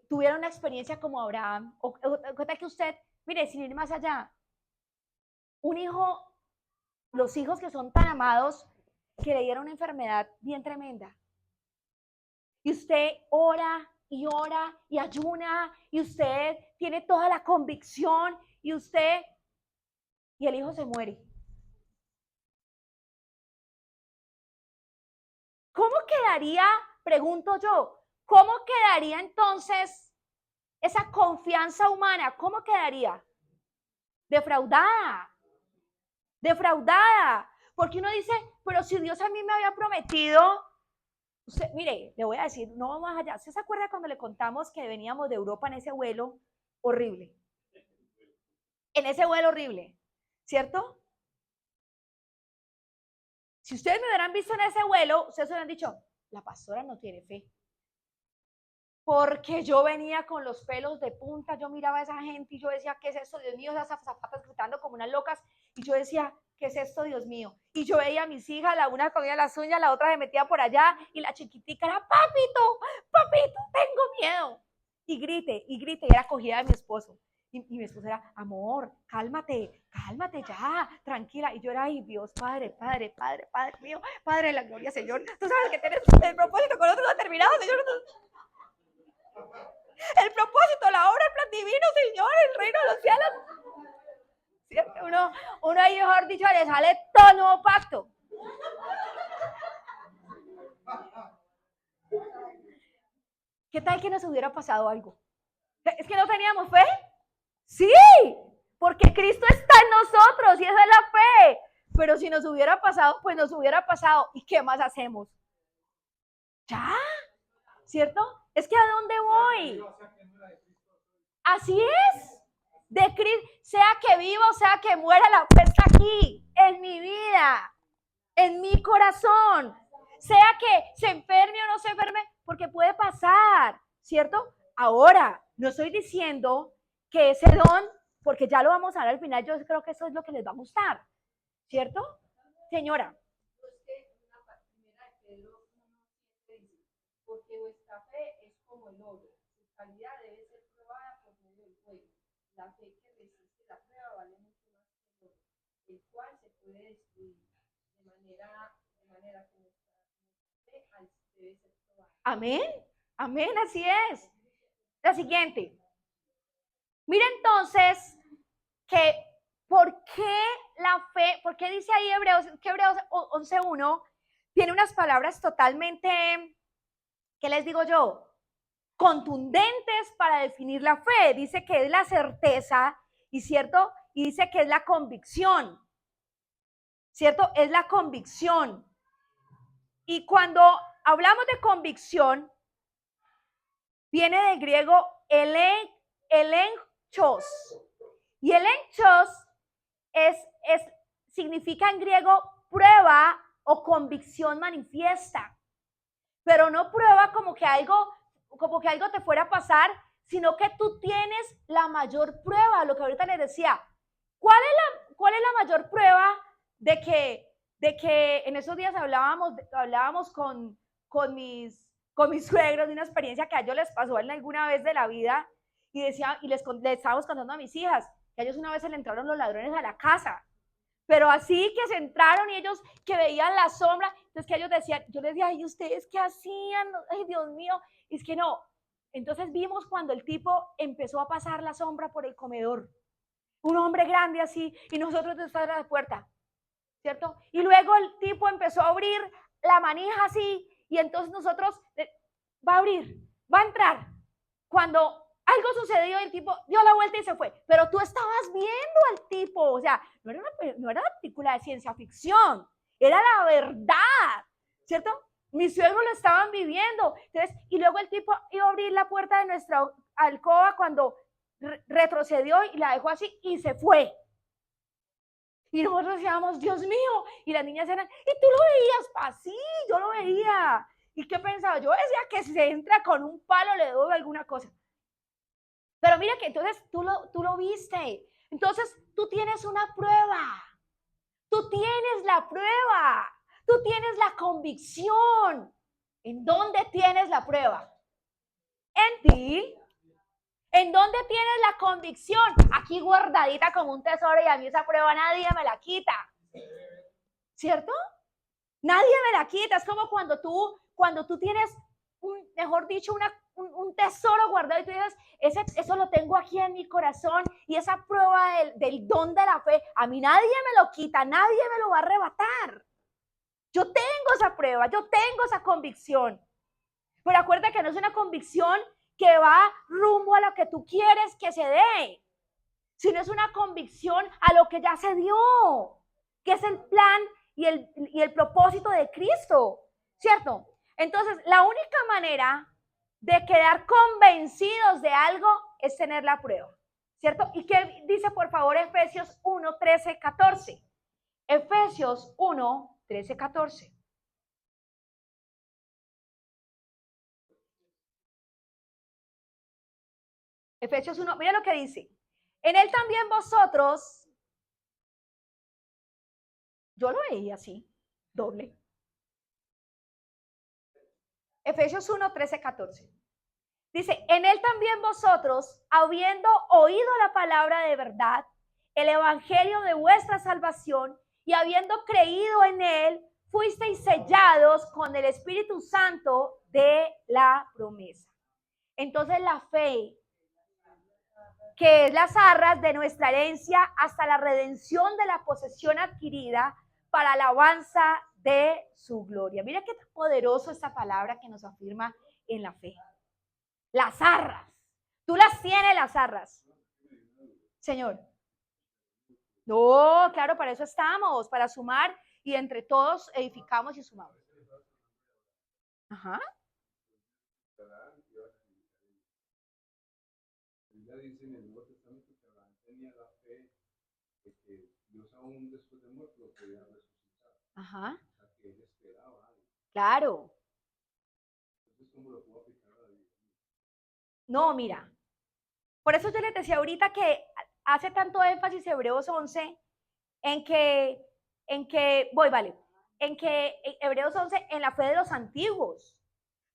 tuviera una experiencia como Abraham? O ¿qué tal que usted, mire, sin ir más allá, un hijo, los hijos que son tan amados, que le dieron una enfermedad bien tremenda? Y usted ora y ayuna, y usted tiene toda la convicción, y el hijo se muere. ¿Cómo quedaría, pregunto yo, cómo quedaría entonces esa confianza humana? ¿Cómo quedaría? Defraudada. Porque uno dice, pero si Dios a mí me había prometido, usted, mire, le voy a decir, no vamos allá. ¿Usted se acuerda cuando le contamos que veníamos de Europa en ese vuelo horrible? En ese vuelo horrible, ¿cierto? Si ustedes me hubieran visto en ese vuelo, ustedes hubieran dicho, la pastora no tiene fe. Porque yo venía con los pelos de punta, yo miraba a esa gente y yo decía, ¿qué es esto, Dios mío? Esas zapatas gritando como unas locas, y yo decía, ¿qué es esto, Dios mío? Y yo veía a mis hijas, la una comía las uñas, la otra se metía por allá, y la chiquitica era, papito, tengo miedo. Y grite, y era cogida de mi esposo. Y mi esposo era, amor, cálmate ya, tranquila. Y yo era, ay, Dios, Padre mío, Padre de la gloria, Señor. Tú sabes que tienes el propósito con nosotros no ha terminado, Señor. El propósito, la obra, el plan divino, Señor, el reino de los cielos. ¿Cierto? Uno ahí, mejor dicho, le sale todo el nuevo pacto. ¿Qué tal que nos hubiera pasado algo? ¿Es que no teníamos fe? Sí, porque Cristo está en nosotros y esa es la fe. Pero si nos hubiera pasado, pues nos hubiera pasado. ¿Y qué más hacemos? ¿Ya? ¿Cierto? Es que ¿a dónde voy? Así es. De Cristo, sea que viva o sea que muera, la fe está aquí, en mi vida, en mi corazón. Sea que se enferme o no se enferme, porque puede pasar, ¿cierto? Ahora, no estoy diciendo que ese don, porque ya lo vamos a ver al final, yo creo que eso es lo que les va a gustar, ¿cierto? Señora. Porque vuestra fe es como el oro, su calidad debe ser probada por medio del fuego. La fe que resiste la prueba vale mucho más que el oro, el cual se puede destruir, de manera que nuestra fe debe ser probada. Amén, así es. La siguiente. Mira entonces que ¿por qué la fe, por qué dice ahí Hebreos 11:1 tiene unas palabras totalmente, ¿qué les digo yo? Contundentes para definir la fe. Dice que es la certeza, y cierto, y dice que es la convicción, ¿cierto? Es la convicción. Y cuando hablamos de convicción, viene del griego elenchos. Y elenchos significa en griego prueba o convicción manifiesta. Pero no prueba como que algo te fuera a pasar, sino que tú tienes la mayor prueba, lo que ahorita les decía. ¿Cuál es la mayor prueba de que en esos días hablábamos con mis suegros de una experiencia que a ellos les pasó en alguna vez de la vida, y decía, y les estábamos contando a mis hijas, que a ellos una vez se le entraron los ladrones a la casa, pero así que se entraron y ellos que veían la sombra, entonces que ellos decían, yo les decía, ay, ¿ustedes qué hacían? Ay, Dios mío, y es que no. Entonces vimos cuando el tipo empezó a pasar la sombra por el comedor, un hombre grande así, y nosotros detrás de la puerta, ¿cierto? Y luego el tipo empezó a abrir la manija así, y entonces nosotros, va a abrir, va a entrar. Cuando algo sucedió, el tipo dio la vuelta y se fue, pero tú estabas viendo al tipo, o sea, no era una película de ciencia ficción, era la verdad, ¿cierto? Mis suegros lo estaban viviendo, entonces, y luego el tipo iba a abrir la puerta de nuestra alcoba cuando retrocedió y la dejó así y se fue. Y nosotros decíamos, Dios mío, y las niñas eran, y tú lo veías, así, yo lo veía. ¿Y qué pensaba? Yo decía que si se entra con un palo le doy alguna cosa. Pero mira que entonces tú lo viste. Entonces tú tienes una prueba. Tú tienes la prueba. Tú tienes la convicción. ¿En dónde tienes la prueba? En ti. ¿En dónde tienes la convicción? Aquí guardadita como un tesoro y a mí esa prueba nadie me la quita. ¿Cierto? Nadie me la quita. Es como cuando tú tienes, mejor dicho, un tesoro guardado y tú dices, eso lo tengo aquí en mi corazón y esa prueba del don de la fe, a mí nadie me lo quita, nadie me lo va a arrebatar. Yo tengo esa prueba, yo tengo esa convicción. Pero acuérdate que no es una convicción que va rumbo a lo que tú quieres que se dé, sino es una convicción a lo que ya se dio, que es el plan y el propósito de Cristo, ¿cierto? Entonces, la única manera de quedar convencidos de algo es tener la prueba, ¿cierto? ¿Y qué dice, por favor, Efesios 1, 13, 14? Efesios 1, 13, 14. Efesios 1, mira lo que dice. En él también vosotros, yo lo veía así, doble. Efesios 1, 13, 14. Dice, en él también vosotros, habiendo oído la palabra de verdad, el evangelio de vuestra salvación, y habiendo creído en él, fuisteis sellados con el Espíritu Santo de la promesa. Entonces la fe, que es las arras de nuestra herencia hasta la redención de la posesión adquirida para alabanza de su gloria. Mira qué poderoso esta palabra que nos afirma en la fe. Las arras. Tú las tienes, las arras. Señor. No, claro, para eso estamos, para sumar y entre todos edificamos y sumamos. Ajá. Biblia dice en el Nuevo Testamento que Abraham tenía la fe de que Dios aún después de muerto lo podía resucitar. Ajá. O sea, que él esperaba algo. Claro. Entonces, ¿cómo lo puedo aplicar a la vida? No, mira. Por eso yo les decía ahorita que hace tanto énfasis Hebreos 11 en que Hebreos 11 en la fe de los antiguos.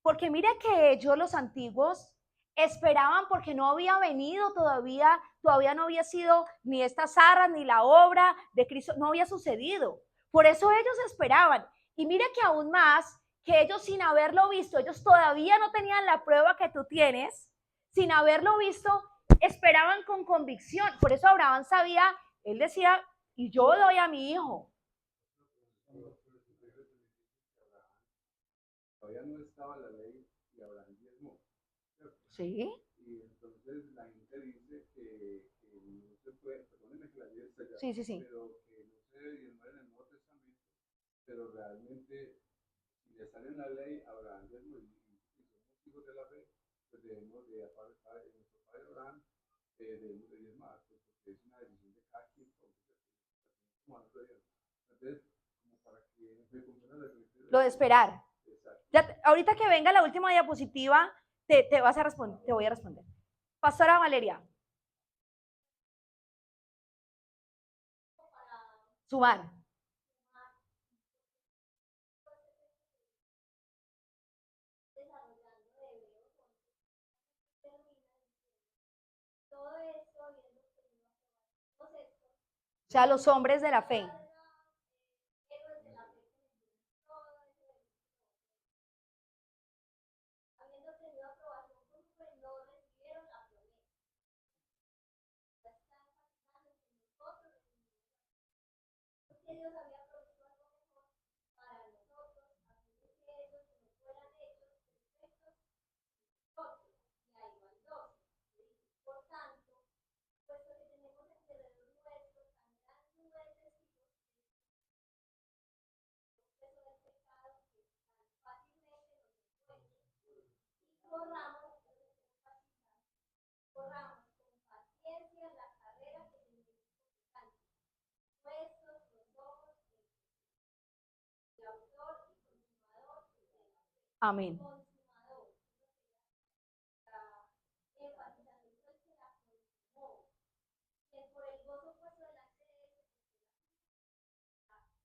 Porque mira que ellos, los antiguos, esperaban porque no había venido todavía no había sido ni estas arras, ni la obra de Cristo, no había sucedido. Por eso ellos esperaban. Y mira que aún más, que ellos sin haberlo visto, ellos todavía no tenían la prueba que tú tienes, sin haberlo visto, esperaban con convicción. Por eso Abraham sabía, él decía, y yo doy a mi hijo. Todavía no estaba la ley y Abraham diezmó. Sí. Y entonces la gente dice que no se puede, perdónenme que la ley está allá, Sí. pero que no se debe diezmar en el Nuevo Testamento, pero realmente si le sale en la ley Abraham diezmó y somos hijos de la fe, pues debemos de nuestro padre Abraham, debemos de diezmar, pues, porque es una decisión de cada quien. Entonces, como para que me funcione Lo de esperar. Ya, ahorita que venga la última diapositiva, te vas a responder, te voy a responder. Pastora Valeria. Sumar. sea, los hombres de la fe. Habiendo tenido aprobación por su fe, no recibieron la promesa. Está enfatizando en que nosotros recibimos, porque Dios había provisto algo mejor para nosotros, a fin de que ellos no fueran hechos perfectos nosotros. Y ahí va el 12. Por tanto, puesto que tenemos alrededor nuestro tan gran nube de testigos, el peso del pecado que tan fácilmente nos encuentra, y corramos con paciencia la carrera que tenemos por delante, puestos los ojos en el autor y consumador de la fe. Amén. Consumador, está enfatizando esto es que la consumó, que por el gozo puesto delante de él,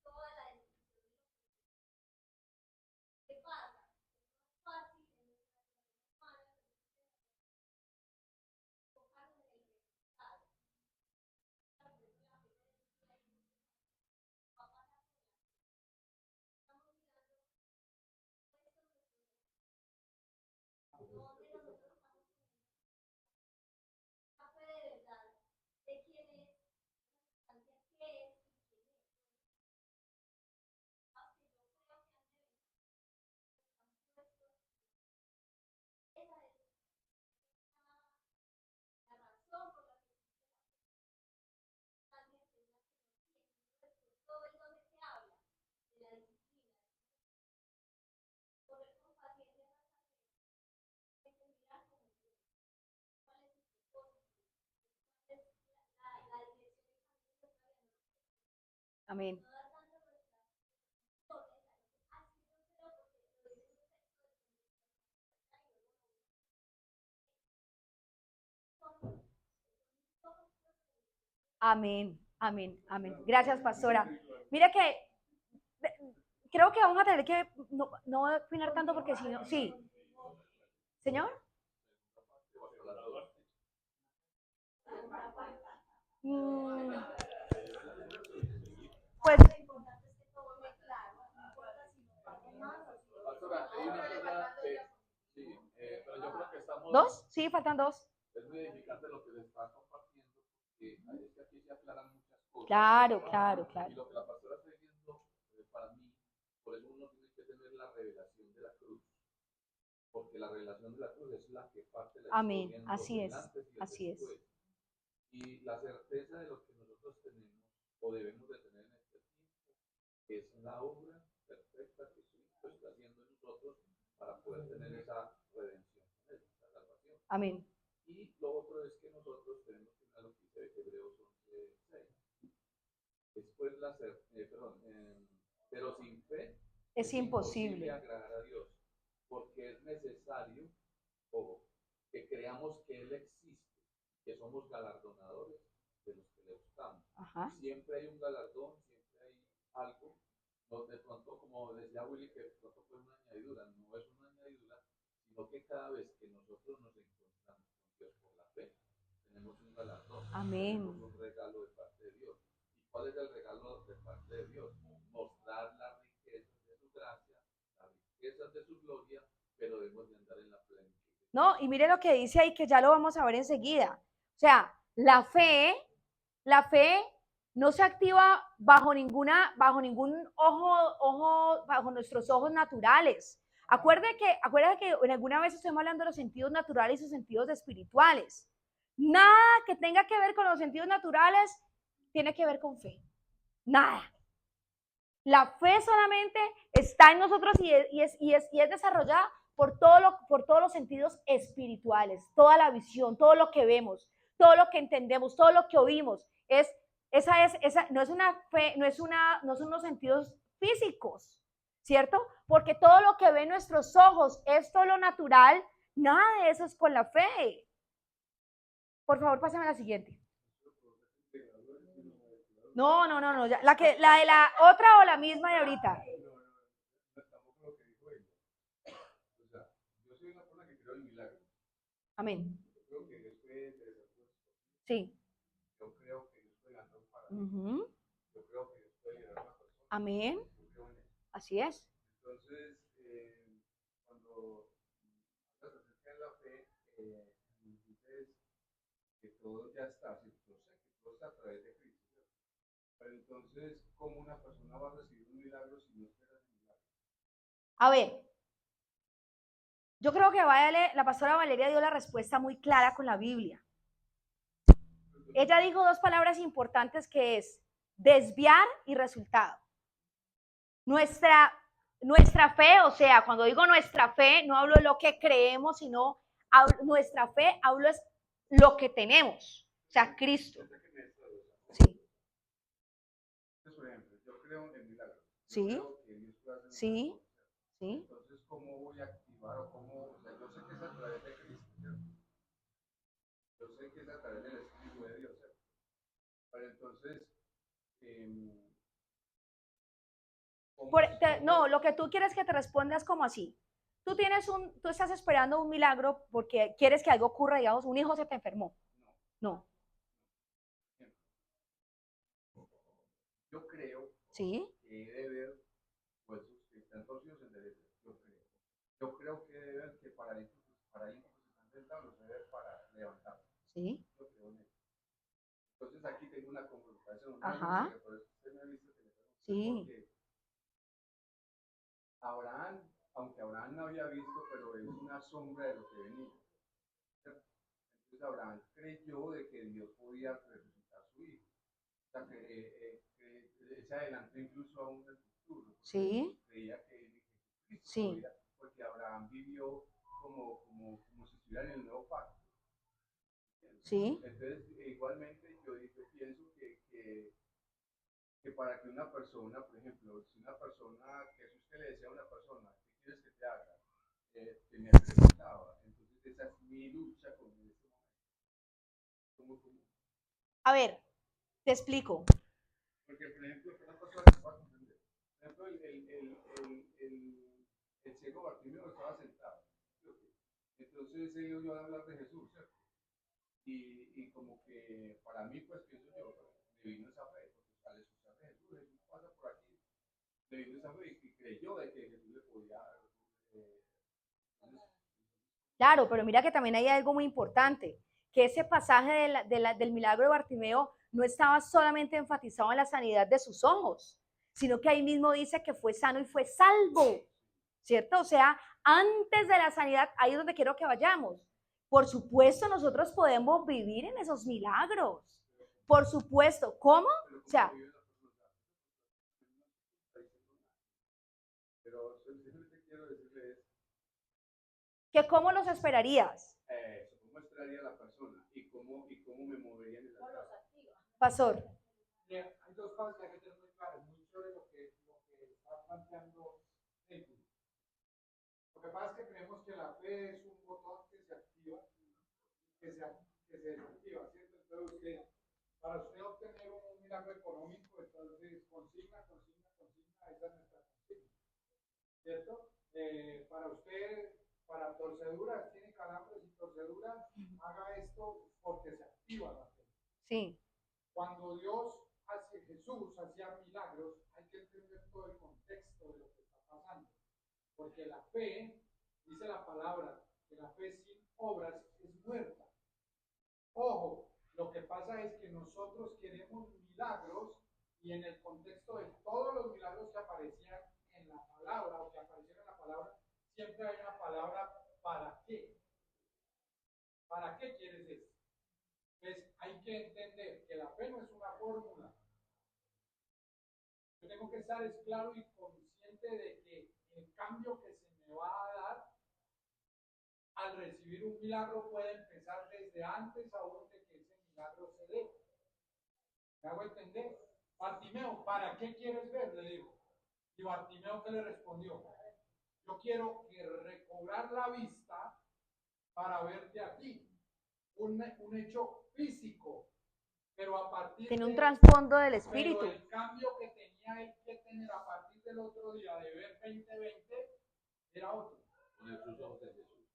toda la descripción de lo que pasa, es más fácil en nuestra humana enfocarnos en el resultado. Donde nosotros estamos la fe de verdad de quién es, qué es y quién es. Aunque yo creo que han de venir, estamos puestos. Esa es la razón por la que también es la que nos tiene. Todo el donde se habla de la disciplina, de correr con paciencia la carrera, es el mirar como Dios. ¿Cuál es su propósito? ¿Cuál es la dirección del camino que está viendo? Amén. No dar tanta vuelta. Así no creo porque lo dice un texto de Amén, amén, amén. Gracias, pastora. Mira que creo que vamos a tener que no opinar tanto porque si no, sí. ¿Señor? Pues, Pastora, hay una cosa que, sí, pero yo creo que estamos... ¿dos? Sí, faltan dos. Es muy edificante lo que les está compartiendo, porque es que aquí se aclaran muchas cosas. Claro, claro, claro. Y lo que la pastora está diciendo, para mí, por eso uno tiene que tener la revelación de la cruz. Porque la revelación de la cruz es la que parte la Amén, historia en así es, antes y el así es. después. Y la certeza de lo que nosotros tenemos o debemos de tener en este tiempo es la obra perfecta que Cristo está haciendo en nosotros para poder tener esa redención, esa salvación. Amén. Y lo otro es que nosotros tenemos que mirar lo que dice Hebreos 11:6. Después pero sin fe Es imposible. agradar a Dios, porque es necesario, ojo, que creamos que Él existe, que somos galardonadores de los que le buscamos. Ajá. Siempre hay un galardón, siempre hay algo. No, de pronto, como decía Willy, que de pronto fue una añadidura, no es una añadidura, sino que cada vez que nosotros nos encontramos con Dios por la fe, tenemos un galardón, Amén. tenemos un regalo de parte de Dios. ¿Y cuál es el regalo de parte de Dios? Mostrar las riquezas de su gracia, las riquezas de su gloria, pero debemos de andar en la plenitud. No, y mire lo que dice ahí, que ya lo vamos a ver enseguida. O sea, la fe no se activa bajo ningún ojo, bajo nuestros ojos naturales. Acuérdate que en alguna vez estuvimos hablando de los sentidos naturales y los sentidos espirituales. Nada que tenga que ver con los sentidos naturales tiene que ver con fe. Nada. La fe solamente está en nosotros y es desarrollada por todos los sentidos espirituales, toda la visión, todo lo que vemos, todo lo que entendemos, todo lo que oímos. No es una fe, no son unos sentidos físicos, ¿cierto? Porque todo lo que ven nuestros ojos es todo lo natural, nada de eso es con la fe. Por favor, pásame a la siguiente. No, ya, la de la otra o la misma de ahorita. Yo soy una persona que creo en milagros. Amén. Yo creo que Dios puede deshacer. Sí. Yo creo que Dios puede ganar para Ujú. Yo creo que Dios puede liberar a una persona. Amén. Yo creo en eso. Así es. Entonces, cuando hablas acerca de la fe, dices que todo ya está, ¿sí? Yo sé que todo está a través de Cristo, ¿cierto? Pero entonces, ¿cómo una persona va a recibir un milagro si no espera ese milagro? A ver, yo creo que la pastora Valeria dio la respuesta muy clara con la Biblia. Ella dijo dos palabras importantes que es desviar y resultado. Nuestra fe, o sea, cuando digo nuestra fe, no hablo de lo que creemos, sino nuestra fe, hablo es lo que tenemos, o sea, Cristo. Sí. Por ejemplo, yo creo en milagros. Sí. Creo que Dios puede hacer Sí. muchas cosas. Sí. Entonces, ¿cómo voy a activar o cómo? O sea, yo sé que es a través de Cristo, ¿cierto? Yo sé que es a través del Espíritu de Dios, ¿cierto? Pero entonces, No, lo que tú quieres que te respondas como así. Tú estás esperando un milagro porque quieres que algo ocurra, digamos, un hijo se te enfermó. No. Yo creo Sí. que debe haber huesos que están torcidos en derecho. Yo creo. Yo creo que debe haber que paralíticos que están sentados los debe para levantar. Sí. Yo creo en eso. Entonces aquí tengo una conversación. Ajá. Por eso usted me ha visto que le pregunto. Sí. Porque Abraham, aunque Abraham no había visto, pero es una sombra de lo que venía. ¿Cierto? Entonces Abraham creyó de que Dios podía resucitar a su hijo. O sea, que se adelantó incluso aún en el futuro. Sí. Creía que Cristo Sí. podía, porque Abraham vivió como si estuviera en el nuevo pacto. Sí. Entonces, igualmente, yo pienso que para que una persona, por ejemplo, si una persona, que si usted le decía a una persona, ¿qué quieres que te haga? Que me acreditaba. Entonces, esa es mi lucha con este momento. A ver, te explico. Porque, por ejemplo, una cosa que puedo comprender. Por ejemplo, el ciego Bartimeo estaba sentado. Entonces, él oyó hablar de Jesús, ¿cierto? Y como que para mí, pues pienso yo, le vino esa fe, porque al escuchar de Jesús, Jesús pasa por aquí, le vino esa fe y creyó de que Jesús le podía dar. Claro, pero mira que también hay algo muy importante, que ese pasaje del milagro de Bartimeo no estaba solamente enfatizado en la sanidad de sus ojos, sino que ahí mismo dice que fue sano y fue salvo, ¿cierto? O sea, antes de la sanidad, ahí es donde quiero que vayamos. Por supuesto, nosotros podemos vivir en esos milagros. Por supuesto. ¿Cómo? O sea, Pero simplemente quiero decirles que ¿cómo los esperarías? cómo esperaría la persona y cómo me movería en el altar. Pastor. Hay dos cosas que hay que tener muy claras, mucho de lo que está planteando David. Lo que pasa es que creemos que la fe es un botón que se activa, que se desactiva, ¿cierto? Entonces, para usted obtener un milagro económico, entonces consigna, esa es nuestra consigna, ¿cierto? Para usted, para torceduras, tiene calambres y torceduras, haga esto porque se activa la fe. Sí. Cuando Jesús hacía milagros, hay que entender todo el contexto de lo que está pasando. Porque la fe, dice la palabra, que la fe sin obras es muerta. Ojo, lo que pasa es que nosotros queremos milagros y en el contexto de todos los milagros que aparecían en la palabra o que aparecieron en la palabra, siempre hay una palabra ¿para qué? ¿Para qué quieres esto? Entonces hay que entender que la fe no es una fórmula. Yo tengo que estar claro y consciente de que el cambio que se me va a dar al recibir un milagro puede empezar desde antes aún de que ese milagro se dé. ¿Me hago entender? Bartimeo, ¿para qué quieres ver? Le dijo. Y Bartimeo, ¿qué le respondió? Yo quiero recobrar la vista para verte a ti. Un hecho físico, pero a partir Tiene un de trasfondo del espíritu. Pero el cambio que tenía él que tener a partir del otro día de ver 2020 era otro. Poner sus ojos en Jesús.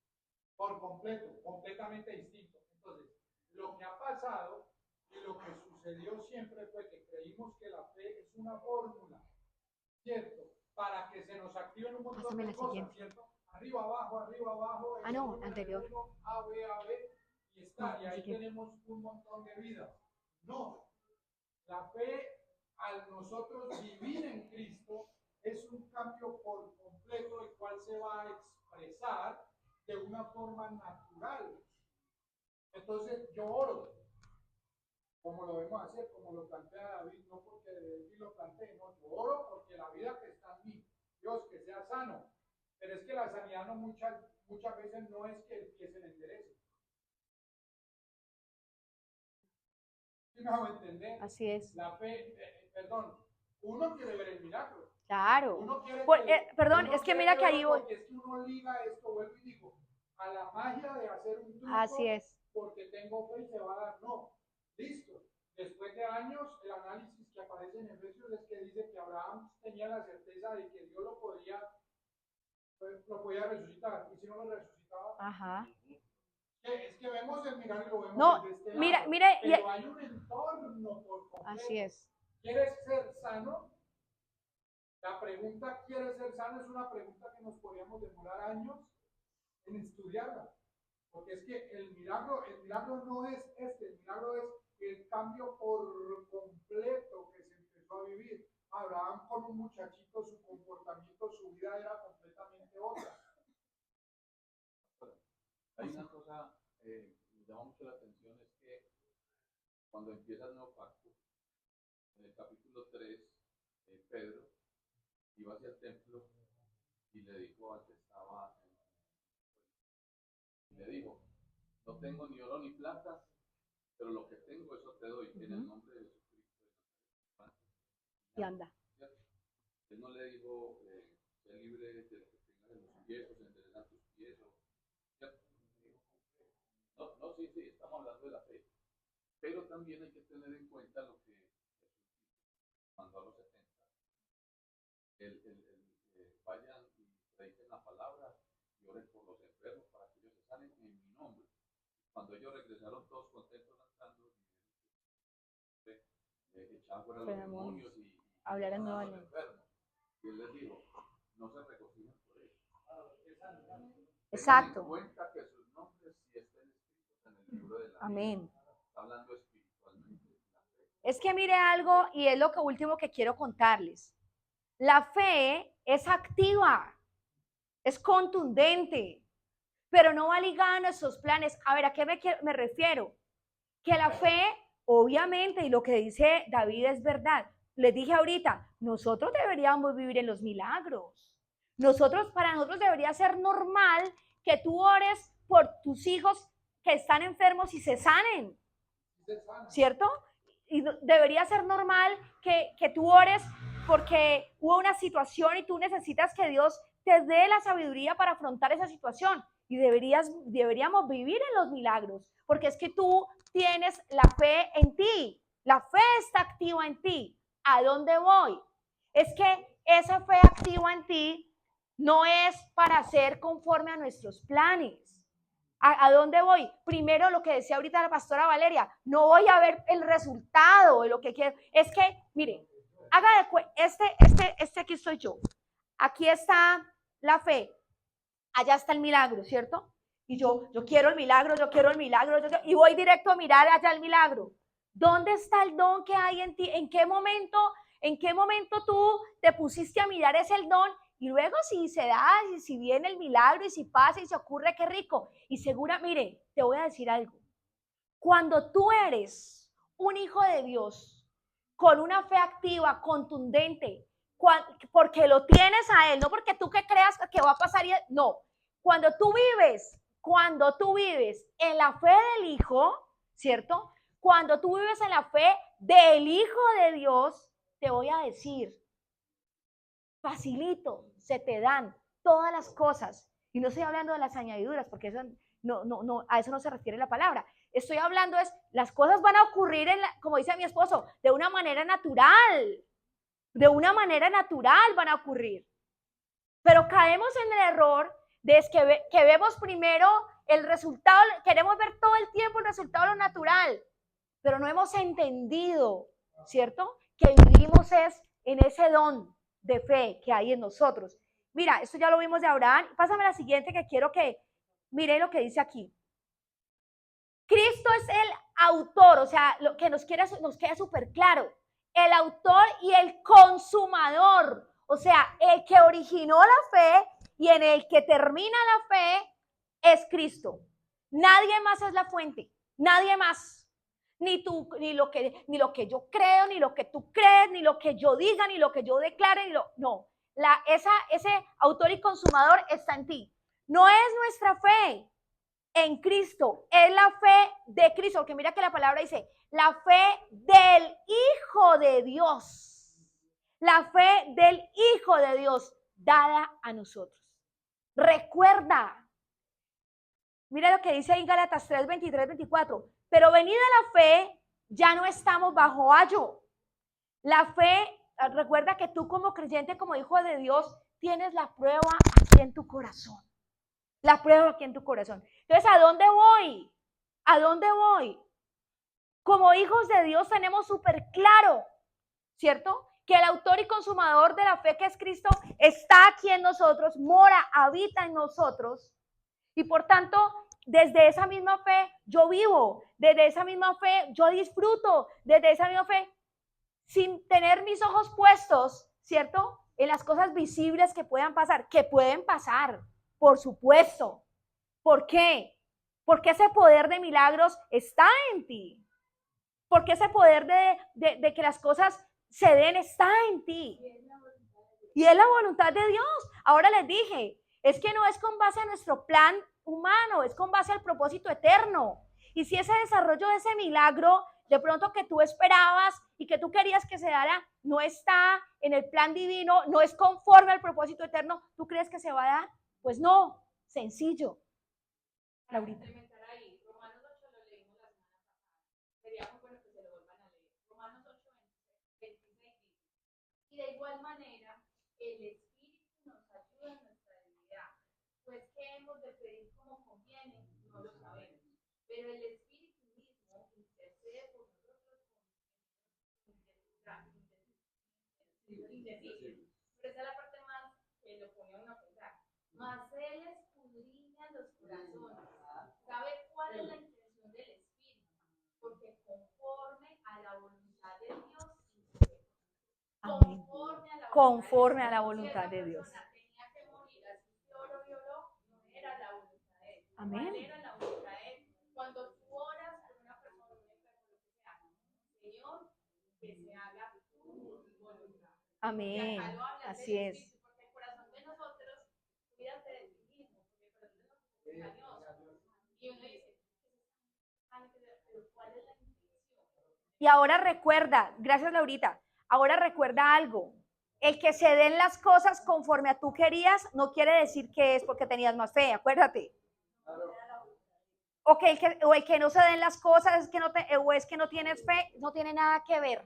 Por completo, completamente distinto. Entonces, lo que ha pasado y lo que sucede sucedió siempre fue que creímos que la fe es una fórmula, ¿cierto? Para que se nos activen un montón Pásame de la cosas, siguiente. ¿cierto? Arriba, abajo, Ah, no, número anterior. 1, A, B, y está, No, y la ahí siguiente. tenemos un montón de vidas. No, la fe, al nosotros vivir en Cristo, es un cambio por completo, el cual se va a expresar de una forma natural. Entonces, yo oro, como lo debemos hacer, como lo plantea David, no porque David lo plantee, no, yo oro porque la vida que está en mí, Dios, que sea sano. Pero es que la sanidad no muchas veces no es que el pie se le enderece. ¿Sí me hago entender? Así es. La fe, perdón, uno quiere ver el milagro. Claro. Uno quiere Perdón, uno es que quiere mira que verlo ahí voy. porque es que uno liga esto, vuelvo y digo, a la magia de hacer un truco Así es. porque tengo fe y se va a dar. No, listo. Después de años, el análisis que aparece en Efesios es que dice que Abraham tenía la certeza de que Dios lo podía resucitar. Y si no lo resucitaba, Ajá. es que vemos el milagro y lo vemos No, desde este mira, lado. mira. Pero hay un entorno por completo. Así es. ¿Quieres ser sano? La pregunta ¿quieres ser sano? Es una pregunta que nos podríamos demorar años en estudiarla. Porque es que el milagro no es el milagro es el cambio por completo que se empezó a vivir. Abraham con un muchachito, su comportamiento, su vida era completamente otra. Hay una cosa que me llama mucho la atención, es que cuando empieza el nuevo pacto, en el capítulo 3, Pedro iba hacia el templo y le dijo al que estaba, le dijo, no tengo ni oro ni plata, pero lo que tengo eso te doy, en el nombre de Jesucristo. Y anda. Él no le dijo, sé libre de lo que tengas en los pies, o se enderezan tus pies, no, sí, estamos hablando de la fe. Pero también hay que tener en cuenta lo que Jesús mandó a los 70. Vayan y prediquen la palabra y oren por los enfermos para que ellos se sanen en mi nombre. Cuando ellos regresaron todos contentos cantando, echaban fuera los demonios y hablar en nueva los lengua. enfermos. Y él les dijo, no se regocijen por eso. Exacto. Tengan en cuenta que sus nombres sí están escritos en el libro de la vida. Amén. Está hablando espiritualmente. Es que mire algo, y es lo último que quiero contarles. La fe es activa, es contundente, pero no va ligada a nuestros planes. A ver, ¿a qué me refiero? Que la fe, obviamente, y lo que dice David es verdad. Les dije ahorita, nosotros deberíamos vivir en los milagros. Para nosotros debería ser normal que tú ores por tus hijos que están enfermos y se sanen, ¿cierto? Y debería ser normal que tú ores porque hubo una situación y tú necesitas que Dios te dé la sabiduría para afrontar esa situación. Y deberíamos vivir en los milagros, porque es que tú tienes la fe en ti. La fe está activa en ti. ¿A dónde voy? Es que esa fe activa en ti no es para hacer conforme a nuestros planes. ¿A dónde voy? Primero, lo que decía ahorita la pastora Valeria, no voy a ver el resultado de lo que quiero. Es que, mire, haga de cuenta, este aquí estoy yo. Aquí está la fe. Allá está el milagro, ¿cierto? Y yo quiero el milagro, y voy directo a mirar allá el milagro. ¿Dónde está el don que hay en ti? ¿En qué momento tú te pusiste a mirar ese don? Y luego si se da, y si viene el milagro, y si pasa, y se ocurre, qué rico. Y segura, mire, te voy a decir algo. Cuando tú eres un hijo de Dios, con una fe activa, contundente, porque lo tienes a Él, no porque tú que creas que va a pasar, no. Cuando tú vives en la fe del Hijo, ¿cierto? Cuando tú vives en la fe del Hijo de Dios, te voy a decir, facilito, se te dan todas las cosas. Y no estoy hablando de las añadiduras, porque eso no, a eso no se refiere la palabra. Estoy hablando las cosas van a ocurrir, como dice mi esposo, de una manera natural. De una manera natural van a ocurrir. Pero caemos en el error de que vemos primero el resultado, queremos ver todo el tiempo el resultado de lo natural. pero no hemos entendido, ¿cierto? Que vivimos es en ese don de fe que hay en nosotros. Mira, esto ya lo vimos de Abraham. Pásame la siguiente que quiero que mire lo que dice aquí. Cristo es el autor, o sea, lo que nos queda súper claro. El autor y el consumador, o sea, el que originó la fe y en el que termina la fe es Cristo. Nadie más es la fuente, nadie más. Ni tú, ni lo que yo creo, ni lo que tú crees, ni lo que yo diga, ni lo que yo declare, no. Ese autor y consumador está en ti. No es nuestra fe en Cristo, es la fe de Cristo, porque mira que la palabra dice, la fe del Hijo de Dios. La fe del Hijo de Dios dada a nosotros. Recuerda. Mira lo que dice en Gálatas 3, 23, 24. Pero venida la fe, ya no estamos bajo ayo. La fe, recuerda que tú como creyente, como hijo de Dios, tienes la prueba aquí en tu corazón. La prueba aquí en tu corazón. Entonces, ¿a dónde voy? ¿A dónde voy? Como hijos de Dios tenemos súper claro, ¿cierto? Que el autor y consumador de la fe, que es Cristo, está aquí en nosotros, mora, habita en nosotros. Y por tanto, desde esa misma fe yo vivo, desde esa misma fe yo disfruto, desde esa misma fe, sin tener mis ojos puestos, ¿cierto? En las cosas visibles que puedan pasar, por supuesto. ¿Por qué? Porque ese poder de milagros está en ti. Porque ese poder de que las cosas se den está en ti. Y es la voluntad de Dios. Ahora les dije, es que no es con base a nuestro plan humano, es con base al propósito eterno. Y si ese desarrollo de ese milagro, de pronto que tú esperabas y que tú querías que se diera, no está en el plan divino, no es conforme al propósito eterno, ¿tú crees que se va a dar? Pues no, sencillo. Laurita. Ahí, Romanos 8 lo leímos la semana pasada. Sería muy bueno que se lo vuelvan a leer. Romanos 8, 26 dice. Y de igual manera, el Espíritu nos ayuda en nuestra debilidad. Pues que hemos de pedir como conviene, no lo sabemos. Pero el Espíritu mismo intercede por nosotros con indecible. Pero esa es la parte más que lo pone a uno a pensar. Mas Él escudriña los corazones. ¿Sabe cuál es la intención del Espíritu? Porque conforme a la voluntad de Dios, conforme a la voluntad de Dios. Tenía que morir, así lloró, no era la voluntad de Él. Amén. Era la voluntad de Él. Cuando tú oras por una persona, un enfermo, lo que sea, Señor, que se haga tu voluntad. Amén. Así es. Porque el corazón de nosotros, cuídate de ti mismo, porque el corazón de nosotros es engañoso. Y uno dice, pero ¿cuál es la intención? Y ahora recuerda, gracias Laurita, ahora recuerda algo. El que se den las cosas conforme a tú querías no quiere decir que es porque tenías más fe, acuérdate. O el que no se den las cosas es que no tienes fe, no tiene nada que ver.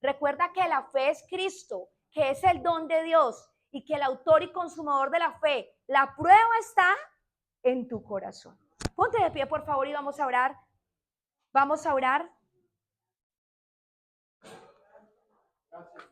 Recuerda que la fe es Cristo, que es el don de Dios y que el autor y consumador de la fe, la prueba está en tu corazón. Ponte de pie, por favor, y vamos a orar. Vamos a orar. Gracias.